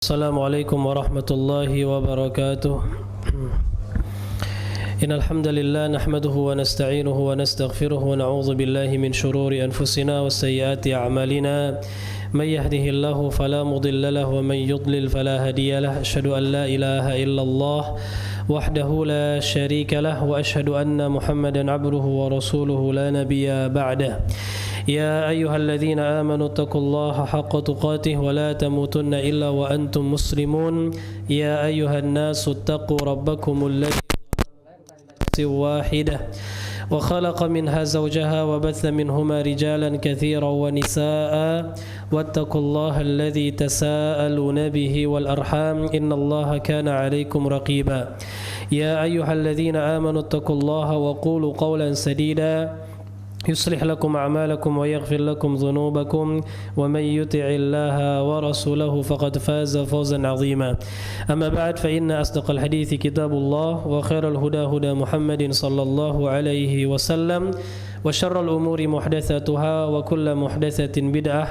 Assalamualaikum warahmatullahi wabarakatuh. Innal hamdalillah nahmaduhu wa nasta'inuhu wa nastaghfiruhu wa na'udzu billahi min shururi anfusina wa sayyiati a'malina. May yahdihillahu fala mudilla lahu wa may yudlil fala hadiya lahu. Asyhadu an la ilaha illallah wahdahu la syarika lahu wa asyhadu anna Muhammadan 'abduhu wa rasuluhu la nabiyya ba'dahu. يا أيها الذين آمنوا اتقوا الله حق تقاته ولا تموتن إلا وأنتم مسلمون يا أيها الناس اتقوا ربكم الذي واحدة وخلق منها زوجها وبث منهما رجالا كثيرا ونساء واتقوا الله الذي تساءلون به والأرحام إن الله كان عليكم رقيبا يا أيها الذين آمنوا اتقوا الله وقولوا قولا سديدا يصلح لكم أعمالكم ويغفر لكم ذنوبكم ومن يطع الله ورسوله فقد فاز فوزا عظيما أما بعد فإن أصدق الحديث كتاب الله وخير الهدى هدى محمد صلى الله عليه وسلم وشر الأمور محدثاتها وكل محدثة بدعة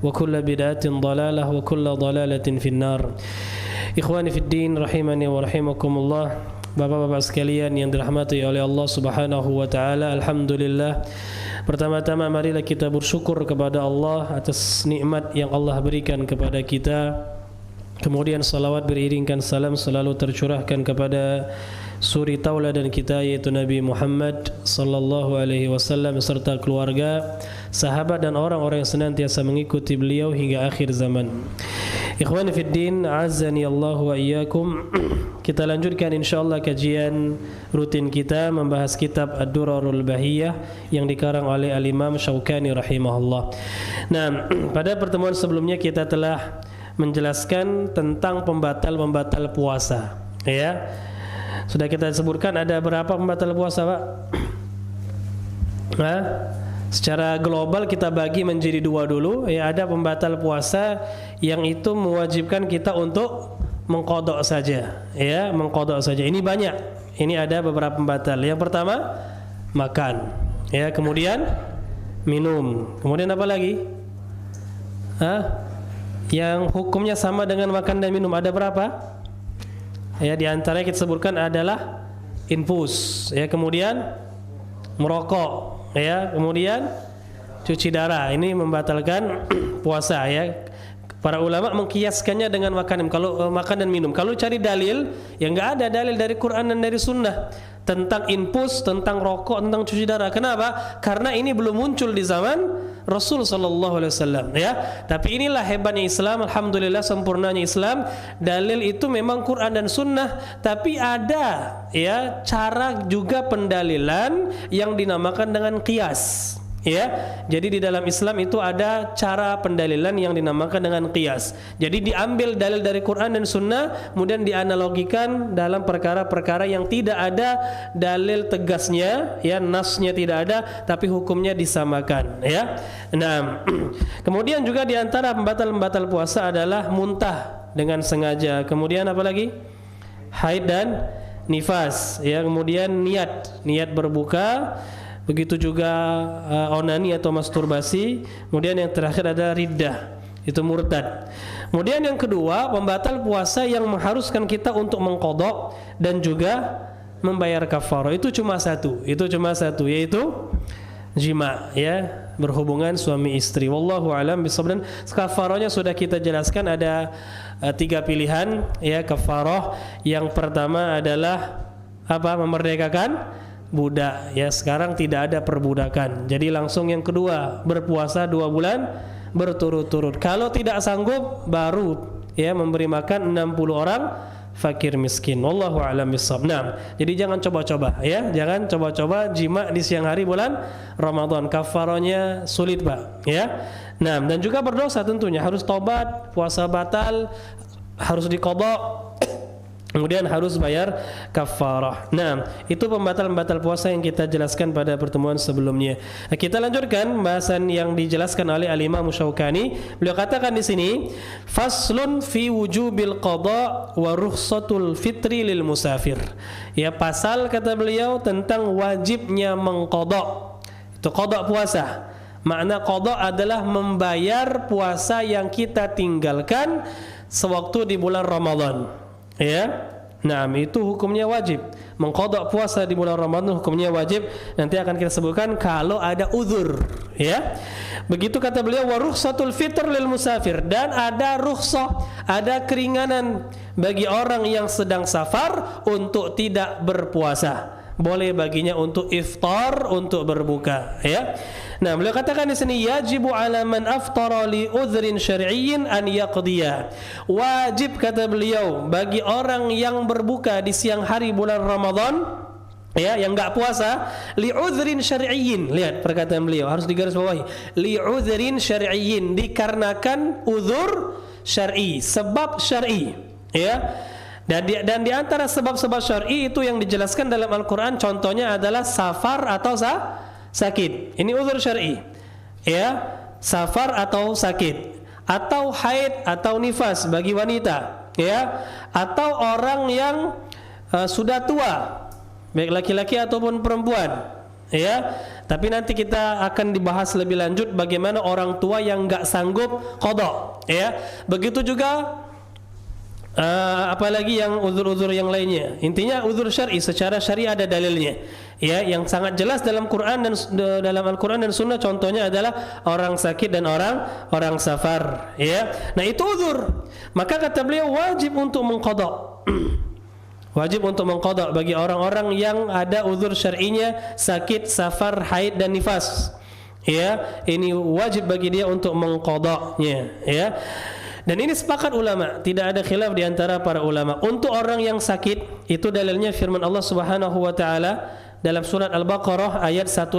وكل بدعة ضلالة وكل ضلالة في النار إخواني في الدين رحمني ورحمكم الله. Bapak-bapak sekalian yang dirahmati oleh Allah Subhanahu wa taala, alhamdulillah. Pertama-tama marilah kita bersyukur kepada Allah atas nikmat yang Allah berikan kepada kita. Kemudian salawat beriringkan salam selalu tercurahkan kepada suri tauladan kita yaitu Nabi Muhammad sallallahu alaihi wasallam serta keluarga, sahabat dan orang-orang yang senantiasa mengikuti beliau hingga akhir zaman. Ikhwani fid din, azani Allah wa iyyakum. Kita lanjutkan insyaallah kajian rutin kita membahas kitab Ad-Durarul Bahiyah yang dikarang oleh Al-Imam Syaukani rahimahullah. Nah, pada pertemuan sebelumnya kita telah menjelaskan tentang pembatal-pembatal puasa, ya. Sudah kita sebutkan ada berapa pembatal puasa, Pak? Nah, secara global kita bagi menjadi dua dulu, ya. Ada pembatal puasa yang itu mewajibkan kita untuk mengqadha saja, ya, mengqadha saja. Ini banyak. Ini ada beberapa pembatal. Yang pertama, makan, ya, kemudian minum. Kemudian apa lagi? Yang hukumnya sama dengan makan dan minum ada berapa? Ya, di antaranya kita sebutkan adalah infus, ya, kemudian merokok, ya, kemudian cuci darah. Ini membatalkan puasa, ya. Para ulama mengkiaskannya dengan makan dan minum. Kalau cari dalil, ya enggak ada dalil dari Quran dan dari Sunnah tentang infus, tentang rokok, tentang cuci darah. Kenapa? Karena ini belum muncul di zaman Rasul sallallahu alaihi wasallam, ya. Tapi inilah hebatnya Islam, alhamdulillah sempurnanya Islam. Dalil itu memang Quran dan Sunnah, tapi ada, ya, cara juga pendalilan yang dinamakan dengan qiyas. Ya, jadi di dalam Islam itu ada cara pendalilan yang dinamakan dengan qiyas. Jadi diambil dalil dari Quran dan Sunnah, kemudian dianalogikan dalam perkara-perkara yang tidak ada dalil tegasnya, ya, nasnya tidak ada, tapi hukumnya disamakan, ya. Nah, kemudian juga di antara pembatal-pembatal puasa adalah muntah dengan sengaja. Kemudian apa lagi? Haid dan nifas, ya. Kemudian niat berbuka. Begitu juga onani atau masturbasi. Kemudian yang terakhir ada riddah, itu murtad. Kemudian yang kedua, pembatal puasa yang mengharuskan kita untuk mengqadha dan juga membayar kafarah. Itu cuma satu, yaitu jima, ya, berhubungan suami istri. Wallahu a'lam bishawab. Kafarahnya sudah kita jelaskan, ada 3 pilihan, ya, kafarah. Yang pertama adalah apa? Memerdekakan budak, ya. Sekarang tidak ada perbudakan. Jadi langsung yang kedua, berpuasa 2 bulan berturut-turut. Kalau tidak sanggup, baru, ya, memberi makan 60 orang fakir miskin. Wallahu a'lam bishawab. Nah, jadi jangan coba-coba, ya. Jangan coba-coba jima di siang hari bulan Ramadan. Kafarahnya sulit, Pak, ya. Nah, dan juga berdosa tentunya, harus tobat, puasa batal, harus diqadha. Kemudian harus bayar kafarah. Nah, itu pembatal-pembatal puasa yang kita jelaskan pada pertemuan sebelumnya. Nah, kita lanjutkan bahasan yang dijelaskan oleh Al-Imam Syaukani. Beliau katakan di sini, faslun fi wujubil qada wa rukhsatul fitri lil musafir. Ya, pasal kata beliau tentang wajibnya mengqadha. Itu qadha puasa. Makna qadha adalah membayar puasa yang kita tinggalkan sewaktu di bulan Ramadan. Ya. Nah, itu hukumnya wajib. Mengqadha puasa di bulan Ramadan hukumnya wajib. Nanti akan kita sebutkan kalau ada uzur, ya. Begitu kata beliau, wa rukhsatul fitr lil musafir, dan ada rukhsah, ada keringanan bagi orang yang sedang safar untuk tidak berpuasa. Boleh baginya untuk iftar, untuk berbuka, ya. Nah, beliau katakan di sini yajibu ala man aftara li udhrin syar'iyyin an yaqdiya. Wajib kata beliau bagi orang yang berbuka di siang hari bulan Ramadan, ya, yang enggak puasa, li udhrin syar'iyyin. Lihat perkataan beliau, harus digarisbawahi. Li udhrin syar'iyyin, dikarenakan uzur syar'i, sebab syar'i, ya. Dan di antara sebab-sebab syar'i itu yang dijelaskan dalam Al-Qur'an, contohnya adalah safar atau sakit. Ini uzur syar'i. Ya, safar atau sakit, atau haid atau nifas bagi wanita, ya, atau orang yang sudah tua, baik laki-laki ataupun perempuan, ya. Tapi nanti kita akan dibahas lebih lanjut bagaimana orang tua yang enggak sanggup qadha, ya. Begitu juga apalagi yang uzur-uzur yang lainnya. Intinya uzur syar'i, secara syar'i ada dalilnya, ya, yang sangat jelas dalam Quran dan dalam Al-Quran dan Sunnah. Contohnya adalah orang sakit dan orang safar, ya. Nah, itu uzur. Maka kata beliau wajib untuk mengqadha. Wajib untuk mengqadha bagi orang-orang yang ada uzur syar'inya, sakit, safar, haid dan nifas, ya. Ini wajib bagi dia untuk mengqadhanya, ya. Dan ini sepakat ulama, tidak ada khilaf di antara para ulama. Untuk orang yang sakit, itu dalilnya firman Allah Subhanahu wa taala dalam surat Al-Baqarah ayat 185.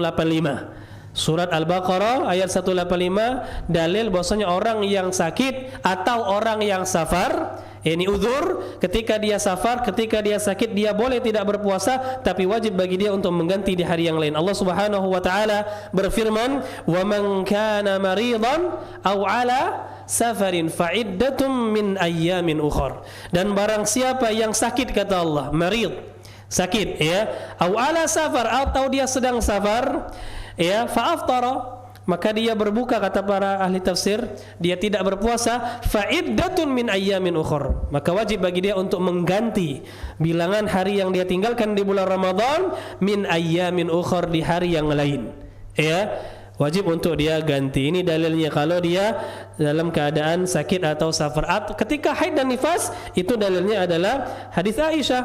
Surat Al-Baqarah ayat 185, dalil bahwasanya orang yang sakit atau orang yang safar, ini uzur, ketika dia safar, ketika dia sakit, dia boleh tidak berpuasa, tapi wajib bagi dia untuk mengganti di hari yang lain. Allah Subhanahu wa taala berfirman, "Wa man kana maridan aw ala safarin fa'iddatum min ayyamin ukhar." Dan barang siapa yang sakit, kata Allah, marid, sakit, ya, aw ala safar, atau dia sedang safar, ya, fa'aftara, maka dia berbuka, kata para ahli tafsir, dia tidak berpuasa, fa'iddatun min ayyamin ukhar, maka wajib bagi dia untuk mengganti bilangan hari yang dia tinggalkan di bulan Ramadan, min ayyamin ukhar, di hari yang lain, ya. Wajib untuk dia ganti. Ini dalilnya kalau dia dalam keadaan sakit atau safar. Ketika haid dan nifas, itu dalilnya adalah hadis Aisyah.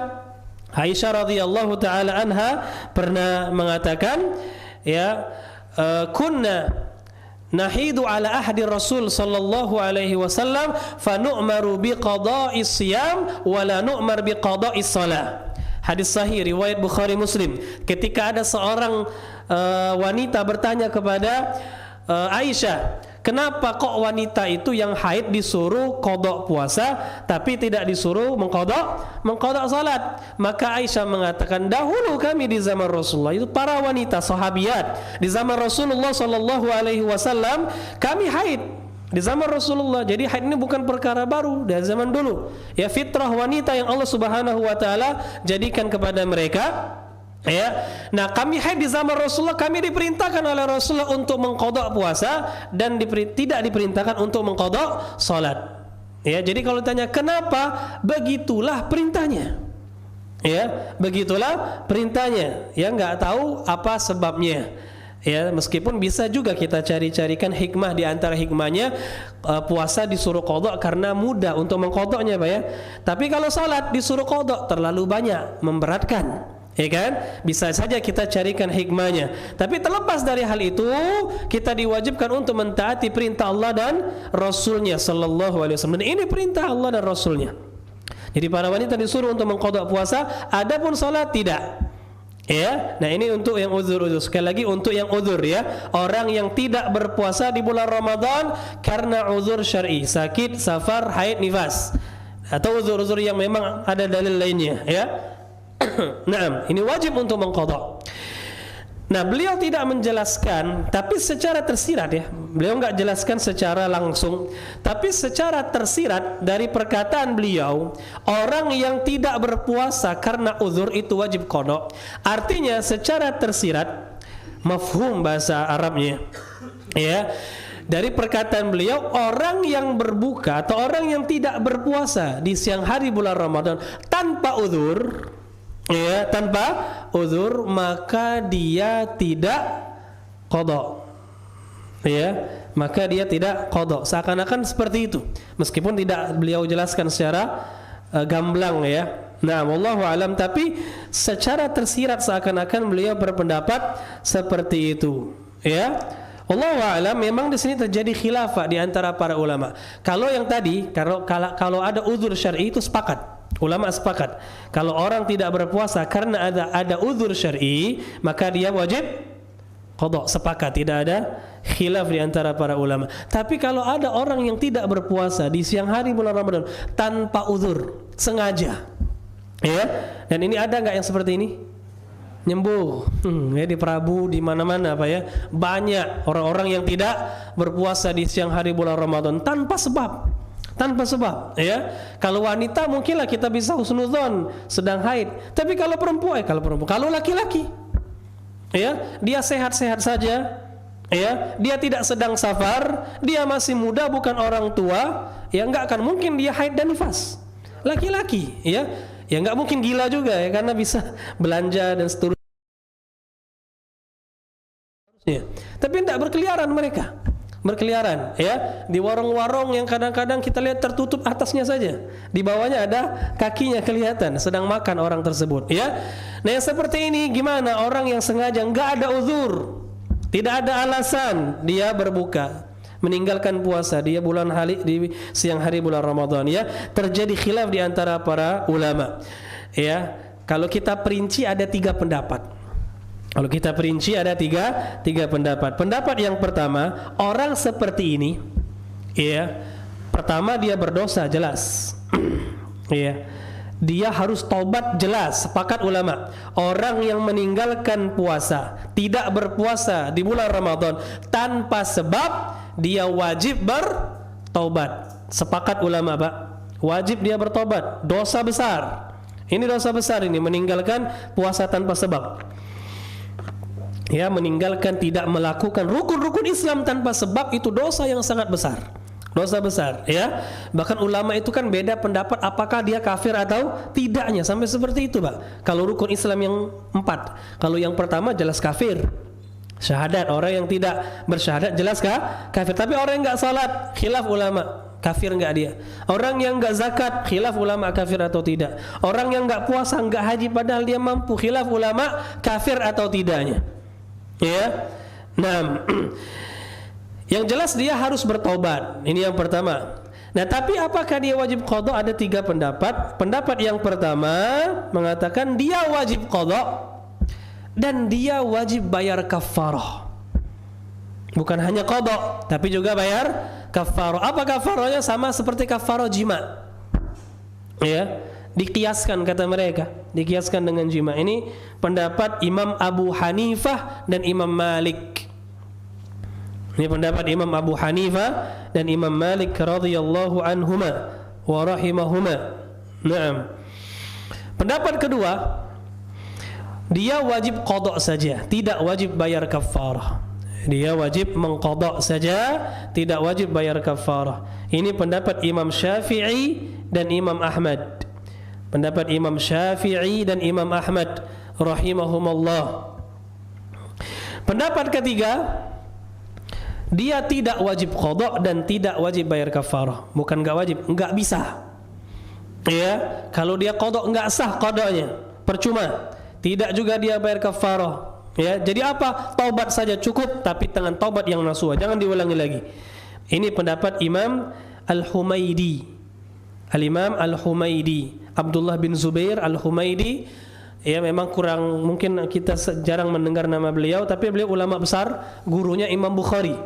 Aisyah radhiyallahu taala anha pernah mengatakan, ya, kunna nahidu ala ahdi Rasul sallallahu alaihi wasallam fa nu'maru bi qada'is siyam wa la nu'mar bi qada'is shalah. Hadis sahih riwayat Bukhari Muslim. Ketika ada seorang wanita bertanya kepada Aisyah, kenapa kok wanita itu yang haid disuruh qadha puasa tapi tidak disuruh mengqadha salat? Maka Aisyah mengatakan, dahulu kami di zaman Rasulullah, itu para wanita sahabiat di zaman Rasulullah sallallahu alaihi wasallam, kami haid di zaman Rasulullah. Jadi haid ini bukan perkara baru dari zaman dulu, ya, fitrah wanita yang Allah Subhanahu wa taala jadikan kepada mereka, ya. Nah, kami haid di zaman Rasulullah, kami diperintahkan oleh Rasulullah untuk mengqadha puasa dan tidak diperintahkan untuk mengqadha salat. Ya, jadi kalau tanya kenapa, begitulah perintahnya. Ya, begitulah perintahnya. Ya, enggak tahu apa sebabnya. Ya, meskipun bisa juga kita cari-carikan hikmah, di antara hikmahnya puasa disuruh qadha karena mudah untuk mengqadhanya, Pak, ya. Tapi kalau salat disuruh qadha terlalu banyak, memberatkan. Ya kan? Bisa saja kita carikan hikmahnya. Tapi terlepas dari hal itu, kita diwajibkan untuk mentaati perintah Allah dan Rasulnya sallallahu alaihi wasallam. Dan ini perintah Allah dan Rasulnya. Jadi para wanita disuruh untuk mengqadha puasa, adapun salat tidak. Ya, nah ini untuk yang uzur-uzur. Sekali lagi untuk yang uzur, ya, orang yang tidak berpuasa di bulan Ramadan karena uzur syar'i, sakit, safar, haid, nifas, atau uzur-uzur yang memang ada dalil lainnya, ya. Nah, ini wajib untuk mengqadha. Nah, beliau tidak menjelaskan, tapi secara tersirat, ya, beliau enggak jelaskan secara langsung, tapi secara tersirat dari perkataan beliau, orang yang tidak berpuasa karena uzur itu wajib qadha. Artinya secara tersirat, mafhum bahasa Arabnya, ya, dari perkataan beliau, orang yang berbuka atau orang yang tidak berpuasa di siang hari bulan Ramadan tanpa uzur, ya, tanpa uzur, maka dia tidak qada. Ya, maka dia tidak qada. Seakan-akan seperti itu. Meskipun tidak beliau jelaskan secara gamblang, ya. Nah, wallahu alam, tapi secara tersirat seakan-akan beliau berpendapat seperti itu, ya. Wallahu alam, memang di sini terjadi khilafah di antara para ulama. Kalau yang tadi, kalau ada uzur syar'i itu sepakat. Ulama sepakat. Kalau orang tidak berpuasa karena ada uzur syar'i, maka dia wajib qada, sepakat, tidak ada khilaf di antara para ulama. Tapi kalau ada orang yang tidak berpuasa di siang hari bulan Ramadan tanpa uzur, sengaja, ya, dan ini ada nggak yang seperti ini? Nyembuh, ya, di Prabu, di mana-mana, apa ya, banyak orang-orang yang tidak berpuasa di siang hari bulan Ramadan tanpa sebab, ya. Kalau wanita mungkinlah kita bisa husnudzon sedang haid, tapi kalau perempuan, kalau laki-laki, ya, dia sehat-sehat saja, ya, dia tidak sedang safar, dia masih muda, bukan orang tua, ya, nggak akan mungkin dia haid dan nifas. Laki-laki, ya, nggak mungkin gila juga, ya, karena bisa belanja dan seterusnya. Ya. Tapi tidak berkeliaran mereka, ya, di warung-warung yang kadang-kadang kita lihat tertutup atasnya saja, di bawahnya ada kakinya kelihatan, sedang makan orang tersebut, ya. Nah, yang seperti ini gimana? Orang yang sengaja, nggak ada uzur, tidak ada alasan, dia berbuka, meninggalkan puasa dia di siang hari bulan Ramadan, ya. Terjadi khilaf di antara para ulama, ya. Kalau kita perinci ada tiga pendapat. Tiga pendapat. Pendapat yang pertama, orang seperti ini, ya, pertama dia berdosa jelas, ya, dia harus taubat jelas, sepakat ulama. Orang yang meninggalkan puasa, tidak berpuasa di bulan Ramadan tanpa sebab, dia wajib bertaubat. Sepakat ulama, Pak, wajib dia bertobat. Dosa besar. Ini dosa besar ini, meninggalkan puasa tanpa sebab. Ya, meninggalkan, tidak melakukan rukun-rukun Islam tanpa sebab, itu dosa yang sangat besar. Dosa besar, ya. Bahkan ulama itu kan beda pendapat apakah dia kafir atau tidaknya, sampai seperti itu, Pak. Kalau rukun Islam yang 4, kalau yang pertama jelas kafir, syahadat. Orang yang tidak bersyahadat jelas kafir. Tapi orang yang enggak salat, khilaf ulama, kafir enggak dia. Orang yang enggak zakat, khilaf ulama, kafir atau tidak. Orang yang enggak puasa, enggak haji padahal dia mampu, khilaf ulama, kafir atau tidaknya. Ya. Nah, yang jelas dia harus bertobat. Ini yang pertama. Nah, tapi apakah dia wajib qada? Ada tiga pendapat. Pendapat yang pertama mengatakan dia wajib qada dan dia wajib bayar kafarah. Bukan hanya qada, tapi juga bayar kafarah. Apa kafarahnya? Sama seperti kafarah jima. Ya, dikiaskan, kata mereka, dikiaskan dengan jima. Ini pendapat Imam Abu Hanifah dan Imam Malik. Ini pendapat Imam Abu Hanifah dan Imam Malik radhiyallahu anhuma wa rahimahuma. Naam. Pendapat kedua, dia wajib qada saja, tidak wajib bayar kafarah. Dia wajib mengqada saja, tidak wajib bayar kafarah. Ini pendapat Imam Syafi'i dan Imam Ahmad. Pendapat Imam Syafi'i dan Imam Ahmad rahimahumullah. Pendapat ketiga, dia tidak wajib qada dan tidak wajib bayar kafarah. Bukan enggak wajib, enggak bisa. Ya, kalau dia qada enggak sah qadanya, percuma. Tidak juga dia bayar kafarah. Ya, jadi apa? Taubat saja cukup, tapi dengan taubat yang nasuha, jangan diulangi lagi. Ini pendapat Imam Al-Humaidi. Al-Imam Al-Humaidi, Abdullah bin Zubair Al-Humaidi, ya, memang kurang, mungkin kita jarang mendengar nama beliau, tapi beliau ulama besar, gurunya Imam Bukhari,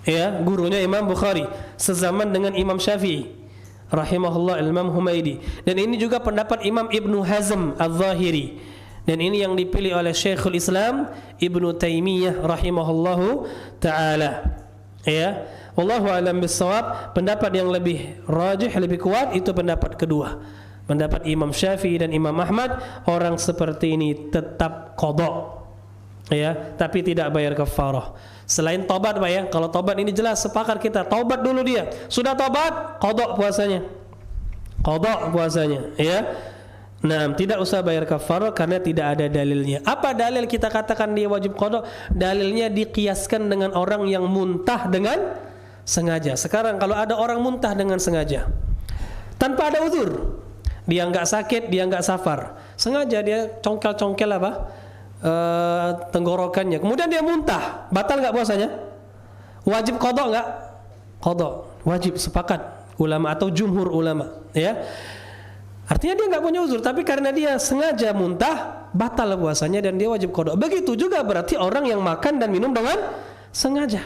ya, gurunya Imam Bukhari, sezaman dengan Imam Syafi'i rahimahullah, Imam Humaidi. Dan ini juga pendapat Imam Ibnu Hazm Al-Zahiri, dan ini yang dipilih oleh Syekhul Islam Ibnu Taimiyah rahimahullahu ta'ala, ya. Wallahu a'lam bissawab. Pendapat yang lebih rajih, lebih kuat, itu pendapat kedua, pendapat Imam Syafi'i dan Imam Ahmad. Orang seperti ini tetap qada, ya, tapi tidak bayar kafarah. Selain tobat Pak ya, kalau tobat ini jelas sepakat kita, tobat dulu dia. Sudah tobat, qadha puasanya. Qadha puasanya, ya. Nah, tidak usah bayar kafarah karena tidak ada dalilnya. Apa dalil kita katakan dia wajib qadha? Dalilnya dikiaskan dengan orang yang muntah dengan sengaja. Sekarang kalau ada orang muntah dengan sengaja tanpa ada uzur, dia nggak sakit, dia nggak safar, sengaja dia congkel-congkel apa tenggorokannya, kemudian dia muntah, batal nggak puasanya? Wajib qadha nggak? Qadha, wajib, sepakat ulama atau jumhur ulama, ya. Artinya dia nggak punya uzur, tapi karena dia sengaja muntah, batal puasanya dan dia wajib qadha. Begitu juga berarti orang yang makan dan minum dengan sengaja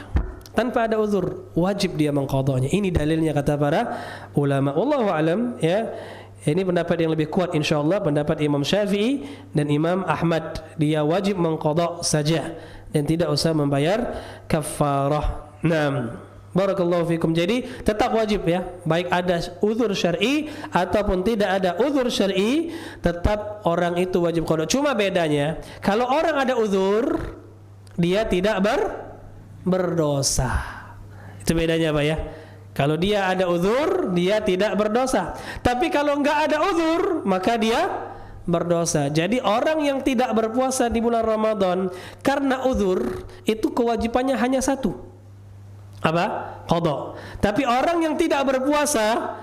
tanpa ada uzur, wajib dia mengqadhanya. Ini dalilnya kata para ulama. Wallahu alam, ya. Ini pendapat yang lebih kuat insyaallah, pendapat Imam Syafi'i dan Imam Ahmad. Dia wajib mengqadha saja dan tidak usah membayar kafarah. Naam. Barakallahu fikum. Jadi tetap wajib ya, baik ada uzur syar'i ataupun tidak ada uzur syar'i, tetap orang itu wajib qadha. Cuma bedanya, kalau orang ada uzur, dia tidak berdosa. Itu bedanya Pak ya. Kalau dia ada uzur, dia tidak berdosa. Tapi kalau enggak ada uzur, maka dia berdosa. Jadi orang yang tidak berpuasa di bulan Ramadan karena uzur, itu kewajibannya hanya satu. Apa? Qadha. Tapi orang yang tidak berpuasa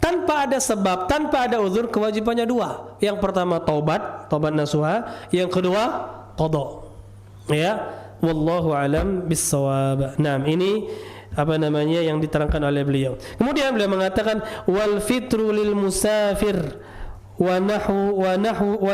tanpa ada sebab, tanpa ada uzur, kewajibannya dua. Yang pertama taubat nasuha, yang kedua qadha. Ya, wallahu alam bissawab. Nah, ini apa namanya yang diterangkan oleh beliau. Kemudian beliau mengatakan wal fitru lil musafir wa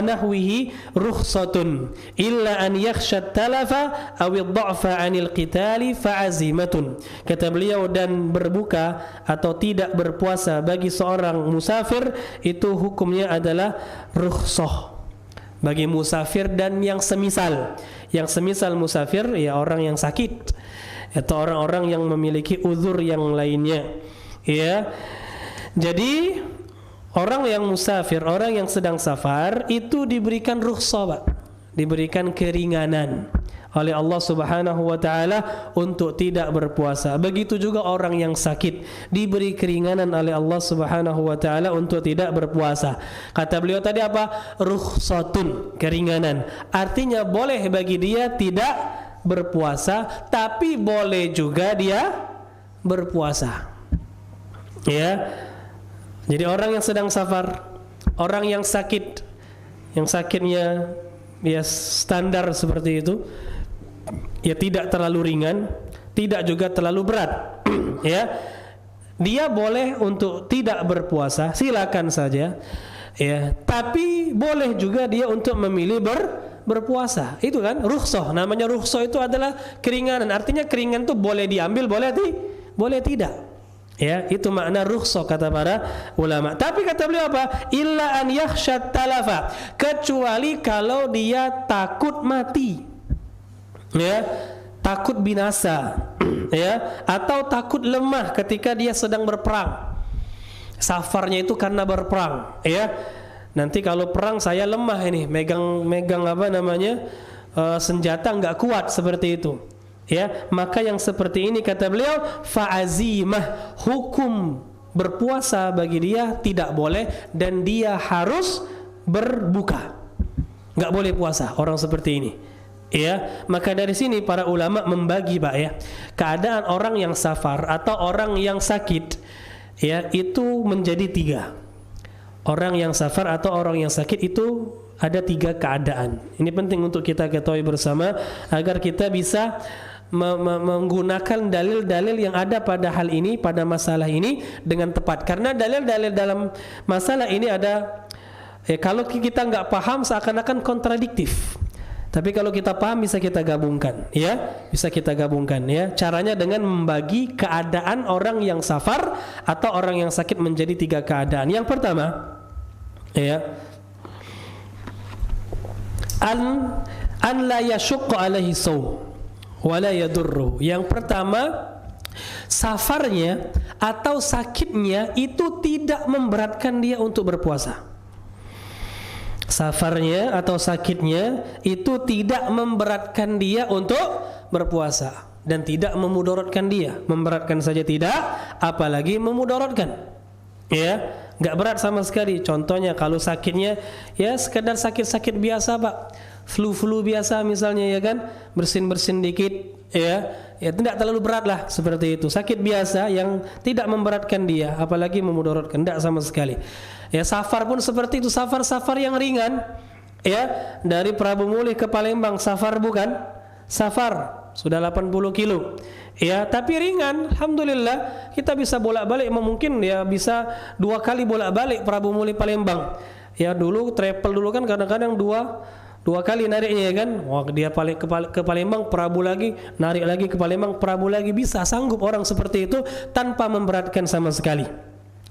nahwihi rukhsatun illa an yakhsha talafa aw ad-dha'fa 'anil qitali fa'azimatun. Kata beliau, dan berbuka atau tidak berpuasa bagi seorang musafir itu hukumnya adalah rukhsah bagi musafir dan yang semisal. Yang semisal musafir ya orang yang sakit atau orang-orang yang memiliki uzur yang lainnya, ya. Jadi orang yang musafir, orang yang sedang safar itu diberikan rukhsah, Pak. Diberikan keringanan oleh Allah Subhanahu wa taala untuk tidak berpuasa. Begitu juga orang yang sakit diberi keringanan oleh Allah Subhanahu wa taala untuk tidak berpuasa. Kata beliau tadi apa? Rukhsatun, keringanan. Artinya boleh bagi dia tidak berpuasa, tapi boleh juga dia berpuasa. Ya. Jadi orang yang sedang safar, orang yang sakit, yang sakitnya ya standar seperti itu, ya tidak terlalu ringan, tidak juga terlalu berat, ya. Dia boleh untuk tidak berpuasa, silakan saja, ya. Tapi boleh juga dia untuk memilih berpuasa. Itu kan rukhsah. Namanya rukhsah itu adalah keringanan. Artinya keringan itu boleh diambil, boleh tidak. Ya, itu makna rukhsah kata para ulama. Tapi kata beliau apa? Illa an yakhshat talafa, kecuali kalau dia takut mati. Ya, takut binasa. Ya, atau takut lemah ketika dia sedang berperang. Safarnya itu karena berperang, ya. Nanti kalau perang saya lemah ini, megang apa namanya? Senjata enggak kuat seperti itu. Ya, maka yang seperti ini kata beliau fa'azimah, hukum berpuasa bagi dia tidak boleh dan dia harus berbuka. Enggak boleh puasa orang seperti ini. Ya, maka dari sini para ulama membagi, Pak, ya. Keadaan orang yang safar atau orang yang sakit, ya, itu menjadi tiga. Orang yang safar atau orang yang sakit itu ada tiga keadaan. Ini penting untuk kita ketahui bersama agar kita bisa menggunakan dalil-dalil yang ada pada hal ini, pada masalah ini dengan tepat. Karena dalil-dalil dalam masalah ini ada, kalau kita nggak paham seakan-akan kontradiktif. Tapi kalau kita paham bisa kita gabungkan, ya, bisa kita gabungkan, ya. Caranya dengan membagi keadaan orang yang safar atau orang yang sakit menjadi tiga keadaan. Yang pertama, ya, an la yashqa alaihi shaum wala yadurru. Yang pertama, safarnya atau sakitnya itu tidak memberatkan dia untuk berpuasa. safarnya atau sakitnya itu tidak memberatkan dia untuk berpuasa dan tidak memudaratkan dia. Memberatkan saja tidak, apalagi memudaratkan. Ya, enggak berat sama sekali. Contohnya kalau sakitnya ya sekedar sakit-sakit biasa, Pak. Flu-flu biasa misalnya, ya kan, bersin-bersin dikit, ya tidak terlalu berat lah, seperti itu. Sakit biasa yang tidak memberatkan dia, apalagi memudaratkan, tidak sama sekali. Ya, safar pun seperti itu, safar-safar yang ringan, ya, dari Prabu Mulih ke Palembang, safar bukan? Safar sudah 80 kilo, ya, tapi ringan, alhamdulillah. Kita bisa bolak-balik, mungkin ya bisa 2 kali bolak-balik Prabu Mulih Palembang. Ya, dulu travel dulu kan kadang-kadang dua kali nariknya, ya kan. Wah, dia ke Palembang, Prabu lagi, narik lagi ke Palembang, Prabu lagi. Bisa, sanggup orang seperti itu tanpa memberatkan sama sekali.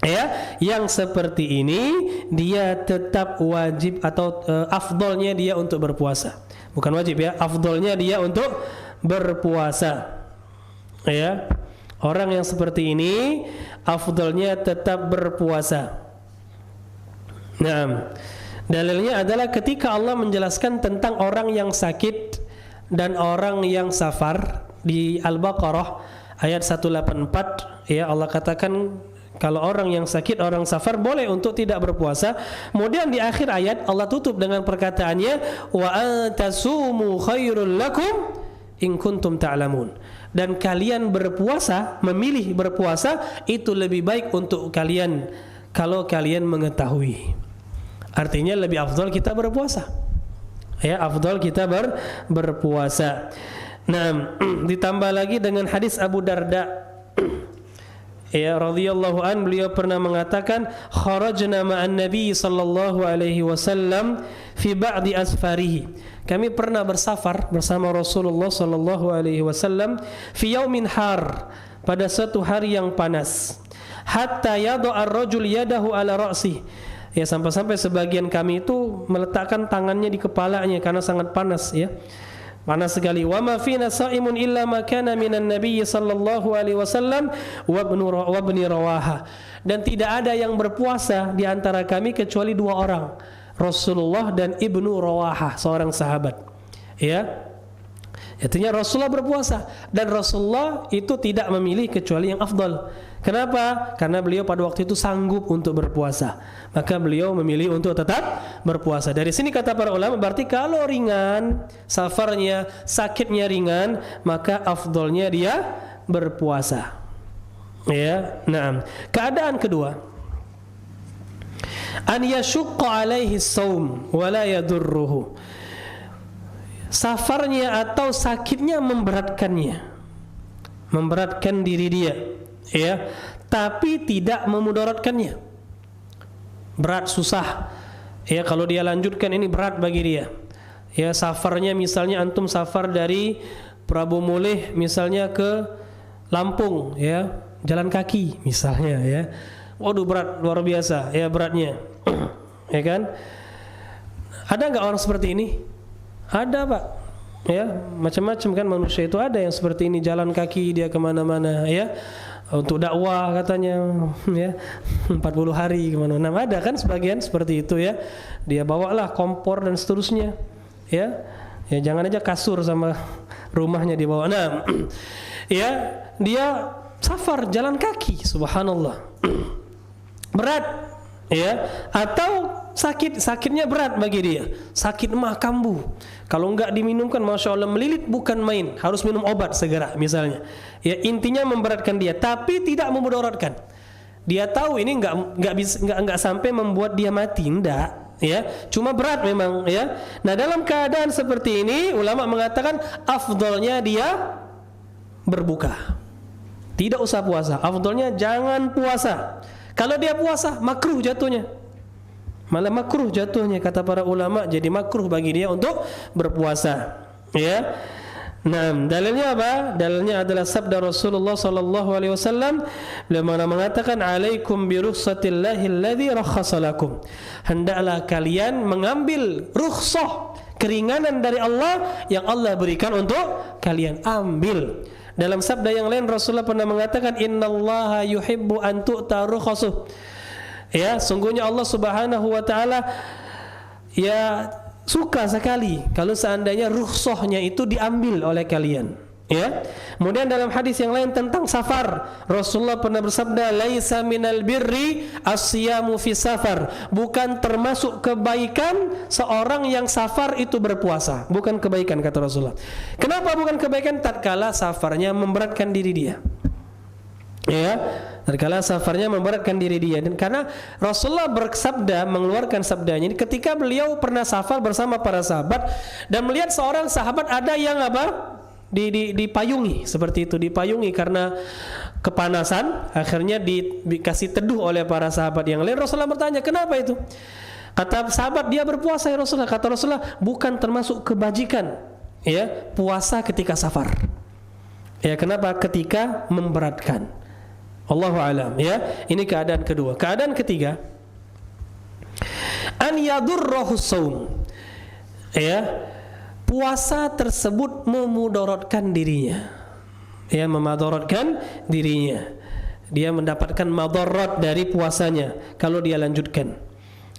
Ya, yang seperti ini dia tetap wajib atau afdolnya dia untuk berpuasa. Bukan wajib ya, afdolnya dia untuk berpuasa. Ya, orang yang seperti ini afdolnya tetap berpuasa. Nah, dalilnya adalah ketika Allah menjelaskan tentang orang yang sakit dan orang yang safar di Al-Baqarah ayat 184, ya, Allah katakan kalau orang yang sakit, orang safar boleh untuk tidak berpuasa. Kemudian di akhir ayat Allah tutup dengan perkataannya wa antasumu khairul lakum in kuntum ta'lamun. Dan kalian berpuasa, memilih berpuasa itu lebih baik untuk kalian kalau kalian mengetahui. Artinya lebih afdal kita berpuasa. Ya, afdal kita berpuasa. Nah, ditambah lagi dengan hadis Abu Darda, ya, radhiyallahu an, beliau pernah mengatakan kharajna ma'an nabi sallallahu alaihi wasallam fi ba'di asfarihi. Kami pernah bersafar bersama Rasulullah sallallahu alaihi wasallam fi yaumin har, pada suatu hari yang panas. Hatta yada'a ar-rajul yadahu ala ra'sihi. Ya, sampai-sampai sebagian kami itu meletakkan tangannya di kepalanya karena sangat panas, ya. Panas sekali. Wa ma fina sa'imun illa ma kana minan nabiy sallallahu alaihi wasallam wa ibni Rawaha. Dan tidak ada yang berpuasa di antara kami kecuali 2 orang, Rasulullah dan Ibnu Rawaha, seorang sahabat. Ya. Artinya Rasulullah berpuasa dan Rasulullah itu tidak memilih kecuali yang afdal. Kenapa? Karena beliau pada waktu itu sanggup untuk berpuasa. Maka beliau memilih untuk tetap berpuasa. Dari sini kata para ulama, berarti kalau ringan, safarnya, sakitnya ringan, maka afdalnya dia berpuasa. Ya, nah. Keadaan kedua, an yashqa alaihi shaum wa la yadurruhu. Safarnya atau sakitnya memberatkan diri dia, ya, tapi tidak memudaratkannya. Berat, susah, ya, kalau dia lanjutkan ini berat bagi dia. Ya, safarnya misalnya antum safar dari Prabu Mulih misalnya ke Lampung, ya, jalan kaki misalnya, ya. Waduh, berat, luar biasa, ya, beratnya. Ya kan? Ada enggak orang seperti ini? Ada, Pak. Ya, macam-macam kan manusia itu, ada yang seperti ini, jalan kaki dia kemana-mana, ya, untuk dakwah katanya, ya, 40 hari kemana-mana. Ada kan sebagian seperti itu, ya. Dia bawalah kompor dan seterusnya, ya. Ya, jangan aja kasur sama rumahnya dibawa. Nah, ya, dia safar jalan kaki, subhanallah. Berat, ya, atau sakitnya berat bagi dia, sakit mah kambuh. Kalau enggak diminumkan, masya Allah, melilit bukan main, harus minum obat segera misalnya. Ya, intinya memberatkan dia, tapi tidak memudaratkan. Dia tahu ini enggak sampai membuat dia mati, enggak, ya, cuma berat memang, ya. Nah, dalam keadaan seperti ini, ulama mengatakan afdalnya dia berbuka, tidak usah puasa. Afdalnya jangan puasa. Kalau dia puasa, makruh jatuhnya. Malah makruh jatuhnya, kata para ulama, jadi makruh bagi dia untuk berpuasa, ya. Nah, dalilnya apa? Dalilnya adalah sabda Rasulullah sallallahu alaihi wasallam, beliau mengatakan alaikum bi rukhsatillahi alladzi rakhasa lakum. Hendaklah kalian mengambil rukhsah, keringanan dari Allah yang Allah berikan untuk kalian, ambil. Dalam sabda yang lain Rasulullah pernah mengatakan innallaha yuhibbu an tu'ta rukhasuh. Ya, sungguhnya Allah Subhanahu wa taala ya suka sekali kalau seandainya rukhsahnya itu diambil oleh kalian. Ya. Kemudian dalam hadis yang lain tentang safar, Rasulullah pernah bersabda, "Laisa minal birri as-siyamu fi safar." Bukan termasuk kebaikan seorang yang safar itu berpuasa. Bukan kebaikan, kata Rasulullah. Kenapa bukan kebaikan? Tatkala safarnya memberatkan diri dia. Ya, tatkala safarnya memberatkan diri dia. Dan karena Rasulullah bersabda, mengeluarkan sabdanya ini ketika beliau pernah safar bersama para sahabat dan melihat seorang sahabat ada yang dipayungi seperti itu, dipayungi karena kepanasan, akhirnya dikasih teduh oleh para sahabat yang lain. Rasulullah bertanya, kenapa itu? Kata sahabat, dia berpuasa ya Rasulullah. Kata Rasulullah, bukan termasuk kebajikan ya puasa ketika safar. Ya, kenapa? Ketika memberatkan. Allahu a'lam. Ya, ini keadaan kedua. Keadaan ketiga, an yadurruhus shaum. Ya, puasa tersebut memudaratkan dirinya. Ya, memadaratkan dirinya. Dia mendapatkan madarat dari puasanya kalau dia lanjutkan.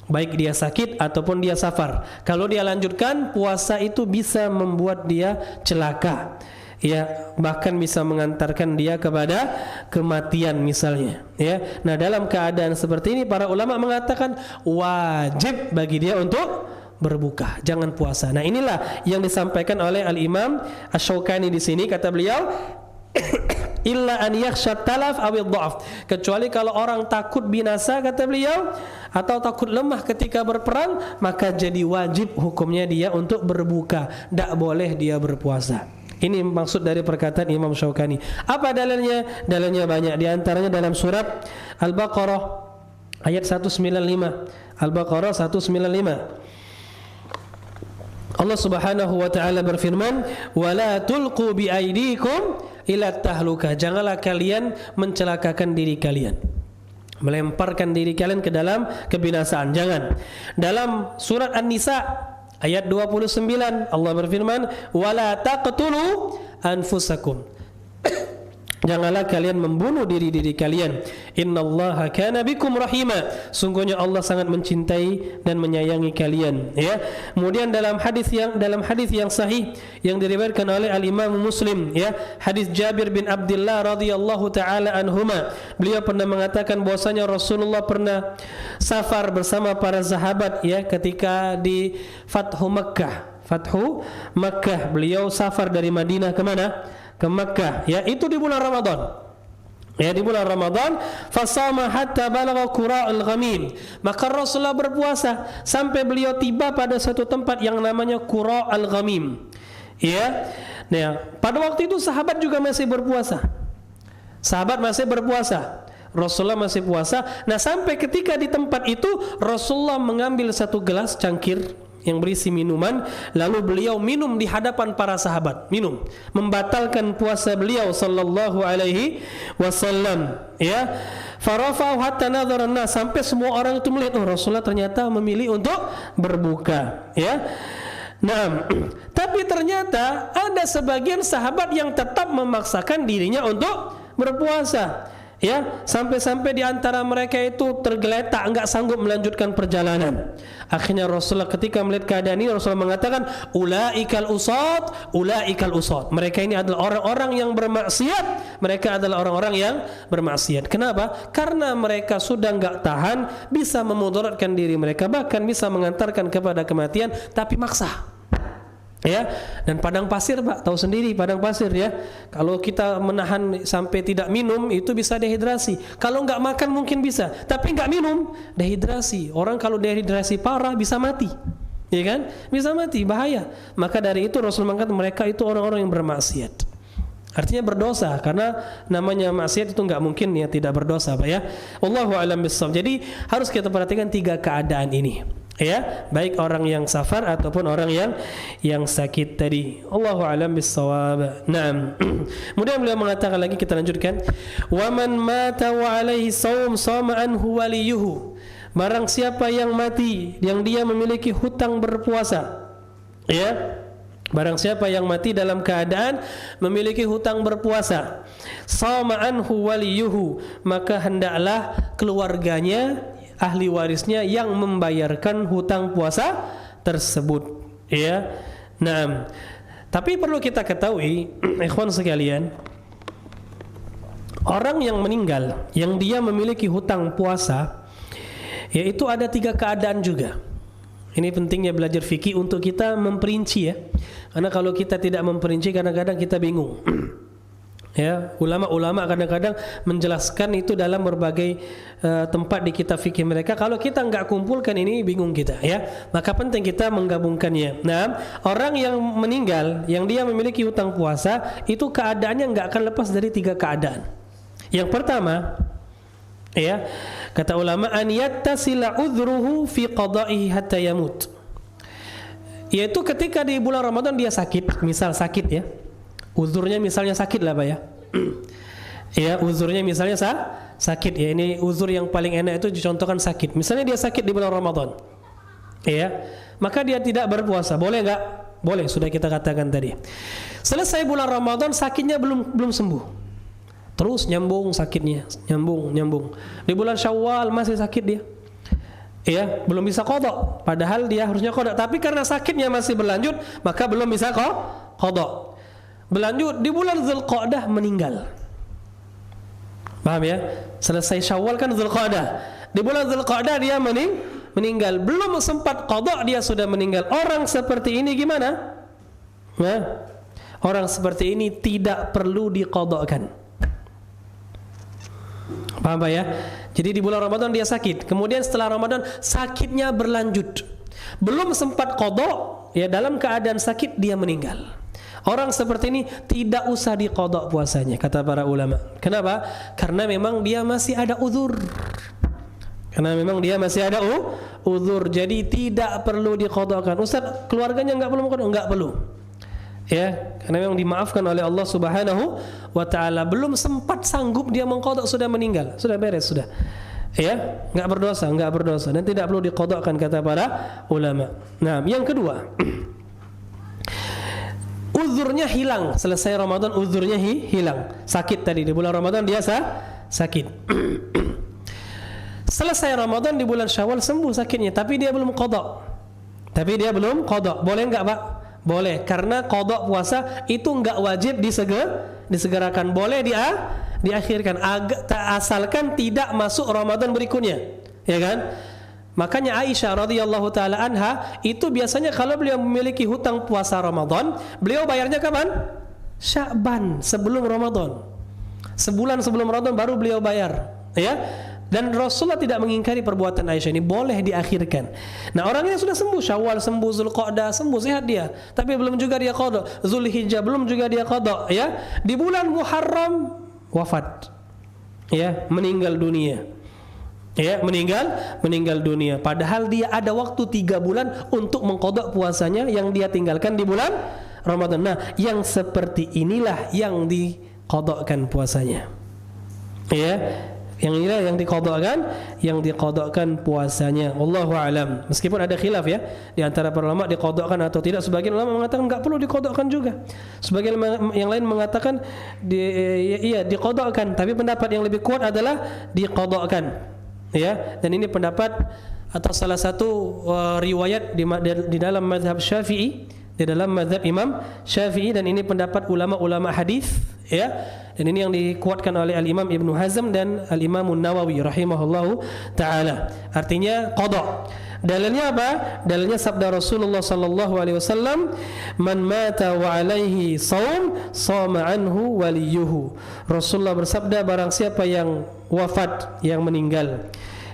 Baik dia sakit ataupun dia safar. Kalau dia lanjutkan, puasa itu bisa membuat dia celaka. Ya, bahkan bisa mengantarkan dia kepada kematian misalnya. Ya. Nah, dalam keadaan seperti ini para ulama mengatakan wajib bagi dia untuk berbuka, jangan puasa. Nah, inilah yang disampaikan oleh Al-Imam Asy-Syaukani di sini, kata beliau, illa an yakhsha talaf aw dha'f, kecuali kalau orang takut binasa, kata beliau, atau takut lemah ketika berperang, maka jadi wajib hukumnya dia untuk berbuka, tidak boleh dia berpuasa. Ini maksud dari perkataan Imam Syaukani. Apa dalilnya? Dalilnya banyak, di antaranya dalam surat Al-Baqarah ayat 195. Al-Baqarah 195. Allah Subhanahu wa taala berfirman, "Wala tulqu bi aydikum ila tahlukah." Janganlah kalian mencelakakan diri kalian, melemparkan diri kalian ke dalam kebinasaan. Jangan. Dalam surat An-Nisa ayat 29 Allah berfirman, "Wala taqtulu anfusakum." Janganlah kalian membunuh diri-diri kalian. Innallaha kana bikum rahima. Sungguhnya Allah sangat mencintai dan menyayangi kalian. Ya. Kemudian dalam hadis yang sahih yang diriwayatkan oleh Al-Imam Muslim, ya, hadis Jabir bin Abdullah radhiyallahu taala anhuma, beliau pernah mengatakan bahwasanya Rasulullah pernah safar bersama para sahabat, ya, ketika di Fathu Makkah. Beliau safar dari Madinah ke mana? Ke Makkah, ya, itu di bulan Ramadan. Ya, di bulan Ramadan, fasama hatta balagha qura'ul ghamim. Maka Rasulullah berpuasa sampai beliau tiba pada satu tempat yang namanya Qura'ul Ghamim. Ya. Nah, pada waktu itu sahabat juga masih berpuasa. Rasulullah masih puasa. Nah, sampai ketika di tempat itu Rasulullah mengambil satu gelas cangkir yang berisi minuman, lalu beliau minum di hadapan para sahabat, membatalkan puasa beliau sallallahu alaihi wasallam, ya. Farafa'u hatta nadhara an-nas, sampai semua orang itu melihat, oh, Rasulullah ternyata memilih untuk berbuka, ya. Nah, tapi ternyata ada sebagian sahabat yang tetap memaksakan dirinya untuk berpuasa. Ya, sampai-sampai di antara mereka itu tergeletak, enggak sanggup melanjutkan perjalanan. Akhirnya Rasulullah ketika melihat keadaan ini, Rasulullah mengatakan, ulaikal usad. Mereka ini adalah orang-orang yang bermaksiat. Mereka adalah orang-orang yang bermaksiat. Kenapa? Karena mereka sudah enggak tahan, bisa memudaratkan diri mereka, bahkan bisa mengantarkan kepada kematian, tapi maksa. Ya, dan padang pasir, Pak, tahu sendiri padang pasir, ya. Kalau kita menahan sampai tidak minum itu bisa dehidrasi. Kalau enggak makan mungkin bisa, tapi enggak minum dehidrasi. Orang kalau dehidrasi parah bisa mati. Ya kan? Bisa mati, bahaya. Maka dari itu Rasul mengatakan mereka itu orang-orang yang bermaksiat. Artinya berdosa, karena namanya maksiat itu enggak mungkin ya tidak berdosa, Pak, ya. Wallahu a'lam bishawab. Jadi harus kita perhatikan tiga keadaan ini. Ya, baik orang yang safar ataupun orang yang sakit tadi. Allahu a'lam bissawab. Naam. Kemudian beliau mengatakan lagi, kita lanjutkan. Wa man mata wa alaihi shaum shama anhu waliyuhu. Barang siapa yang mati yang dia memiliki hutang berpuasa. Ya. Barang siapa yang mati dalam keadaan memiliki hutang berpuasa, shama anhu waliyuhu, maka hendaklah keluarganya, ahli warisnya yang membayarkan hutang puasa tersebut, ya. Nah, tapi perlu kita ketahui ikhwan sekalian, orang yang meninggal yang dia memiliki hutang puasa, yaitu ada 3 keadaan juga. Ini pentingnya belajar fikih untuk kita memperinci, ya. Karena kalau kita tidak memperinci kadang-kadang kita bingung. Ya, ulama-ulama kadang-kadang menjelaskan itu dalam berbagai tempat di kitab fikih mereka. Kalau kita enggak kumpulkan ini bingung kita, ya. Maka penting kita menggabungkannya. Nah, orang yang meninggal yang dia memiliki hutang puasa itu keadaannya enggak akan lepas dari 3 keadaan. Yang pertama, ya, kata ulama, an yattasila udhruhu fi qada'ihi hatta yamut. Yaitu ketika di bulan Ramadan dia sakit, misal sakit, ya. Uzurnya misalnya sakit lah Pak, ya. Ya, uzurnya misalnya sakit, ya. Ini uzur yang paling enak itu dicontohkan sakit. Misalnya dia sakit di bulan Ramadan, ya, maka dia tidak berpuasa. Boleh enggak? Boleh, sudah kita katakan tadi. Selesai bulan Ramadan sakitnya belum sembuh, terus nyambung sakitnya, nyambung. Di bulan Syawal masih sakit dia, ya, belum bisa qada. Padahal dia harusnya qada, tapi karena sakitnya masih berlanjut, maka belum bisa qada. Berlanjut di bulan Zulqa'dah meninggal. Paham, ya? Selesai Syawal kan Zulqa'dah. Di bulan Zulqa'dah dia meninggal. Belum sempat qada dia sudah meninggal. Orang seperti ini gimana? Nah, orang seperti ini tidak perlu diqadhakan. Paham Pak, ya? Jadi di bulan Ramadan dia sakit, kemudian setelah Ramadan sakitnya berlanjut, belum sempat qadha, ya, dalam keadaan sakit dia meninggal. Orang seperti ini tidak usah diqadha puasanya, kata para ulama. Kenapa? Karena memang dia masih ada uzur. Jadi tidak perlu diqadhakan. Ustaz, keluarganya enggak perlu qadha? Enggak perlu. Ya, karena memang dimaafkan oleh Allah Subhanahu wa taala. Belum sempat sanggup dia mengqadha sudah meninggal. Sudah beres, sudah. Ya, enggak berdosa dan tidak perlu diqadhakan, kata para ulama. Nah, yang kedua, uzurnya hilang. Selesai Ramadan uzurnya hilang. Sakit tadi di bulan Ramadan dia sakit. Selesai Ramadan di bulan Syawal sembuh sakitnya, tapi dia belum qadha. Boleh enggak, Pak? Boleh, karena qadha puasa itu enggak wajib disegerakan. Boleh diakhirkan, asalkan tidak masuk Ramadan berikutnya, ya kan? Makanya Aisyah radhiyallahu taala anha itu biasanya kalau beliau memiliki hutang puasa Ramadan, beliau bayarnya kapan? Sya'ban, sebelum Ramadan. Sebulan sebelum Ramadan baru beliau bayar, ya. Dan Rasulullah tidak mengingkari perbuatan Aisyah ini, boleh diakhirkan. Nah, orangnya sudah sembuh, Syawal sembuh, Zulqa'dah sembuh, sehat dia, tapi belum juga dia qadha. Zulhijjah belum juga dia qadha, ya. Di bulan Muharram wafat, ya, meninggal dunia. Ya, meninggal dunia. Padahal dia ada waktu 3 bulan untuk mengqadha puasanya yang dia tinggalkan di bulan Ramadan. Nah, yang seperti inilah yang diqadhakan puasanya. Ya, yang inilah yang diqadhakan puasanya. Wallahu alam. Meskipun ada khilaf, ya, di antara para ulama diqadhakan atau tidak. Sebagian ulama mengatakan enggak perlu diqadhakan juga. Sebagian yang lain mengatakan diqadhakan, tapi pendapat yang lebih kuat adalah diqadhakan. Ya, dan ini pendapat atau salah satu riwayat di dalam mazhab Syafi'i, di dalam mazhab Imam Syafi'i, dan ini pendapat ulama-ulama hadis, ya. Dan ini yang dikuatkan oleh Al-Imam Ibnu Hazm dan Al-Imam Nawawi rahimahullahu taala. Artinya qadha. Dalilnya apa? Dalilnya sabda Rasulullah sallallahu alaihi wasallam, "Man mata wa alaihi shaum, shama anhu waliyuhu." Rasulullah bersabda, barang siapa yang wafat, yang meninggal,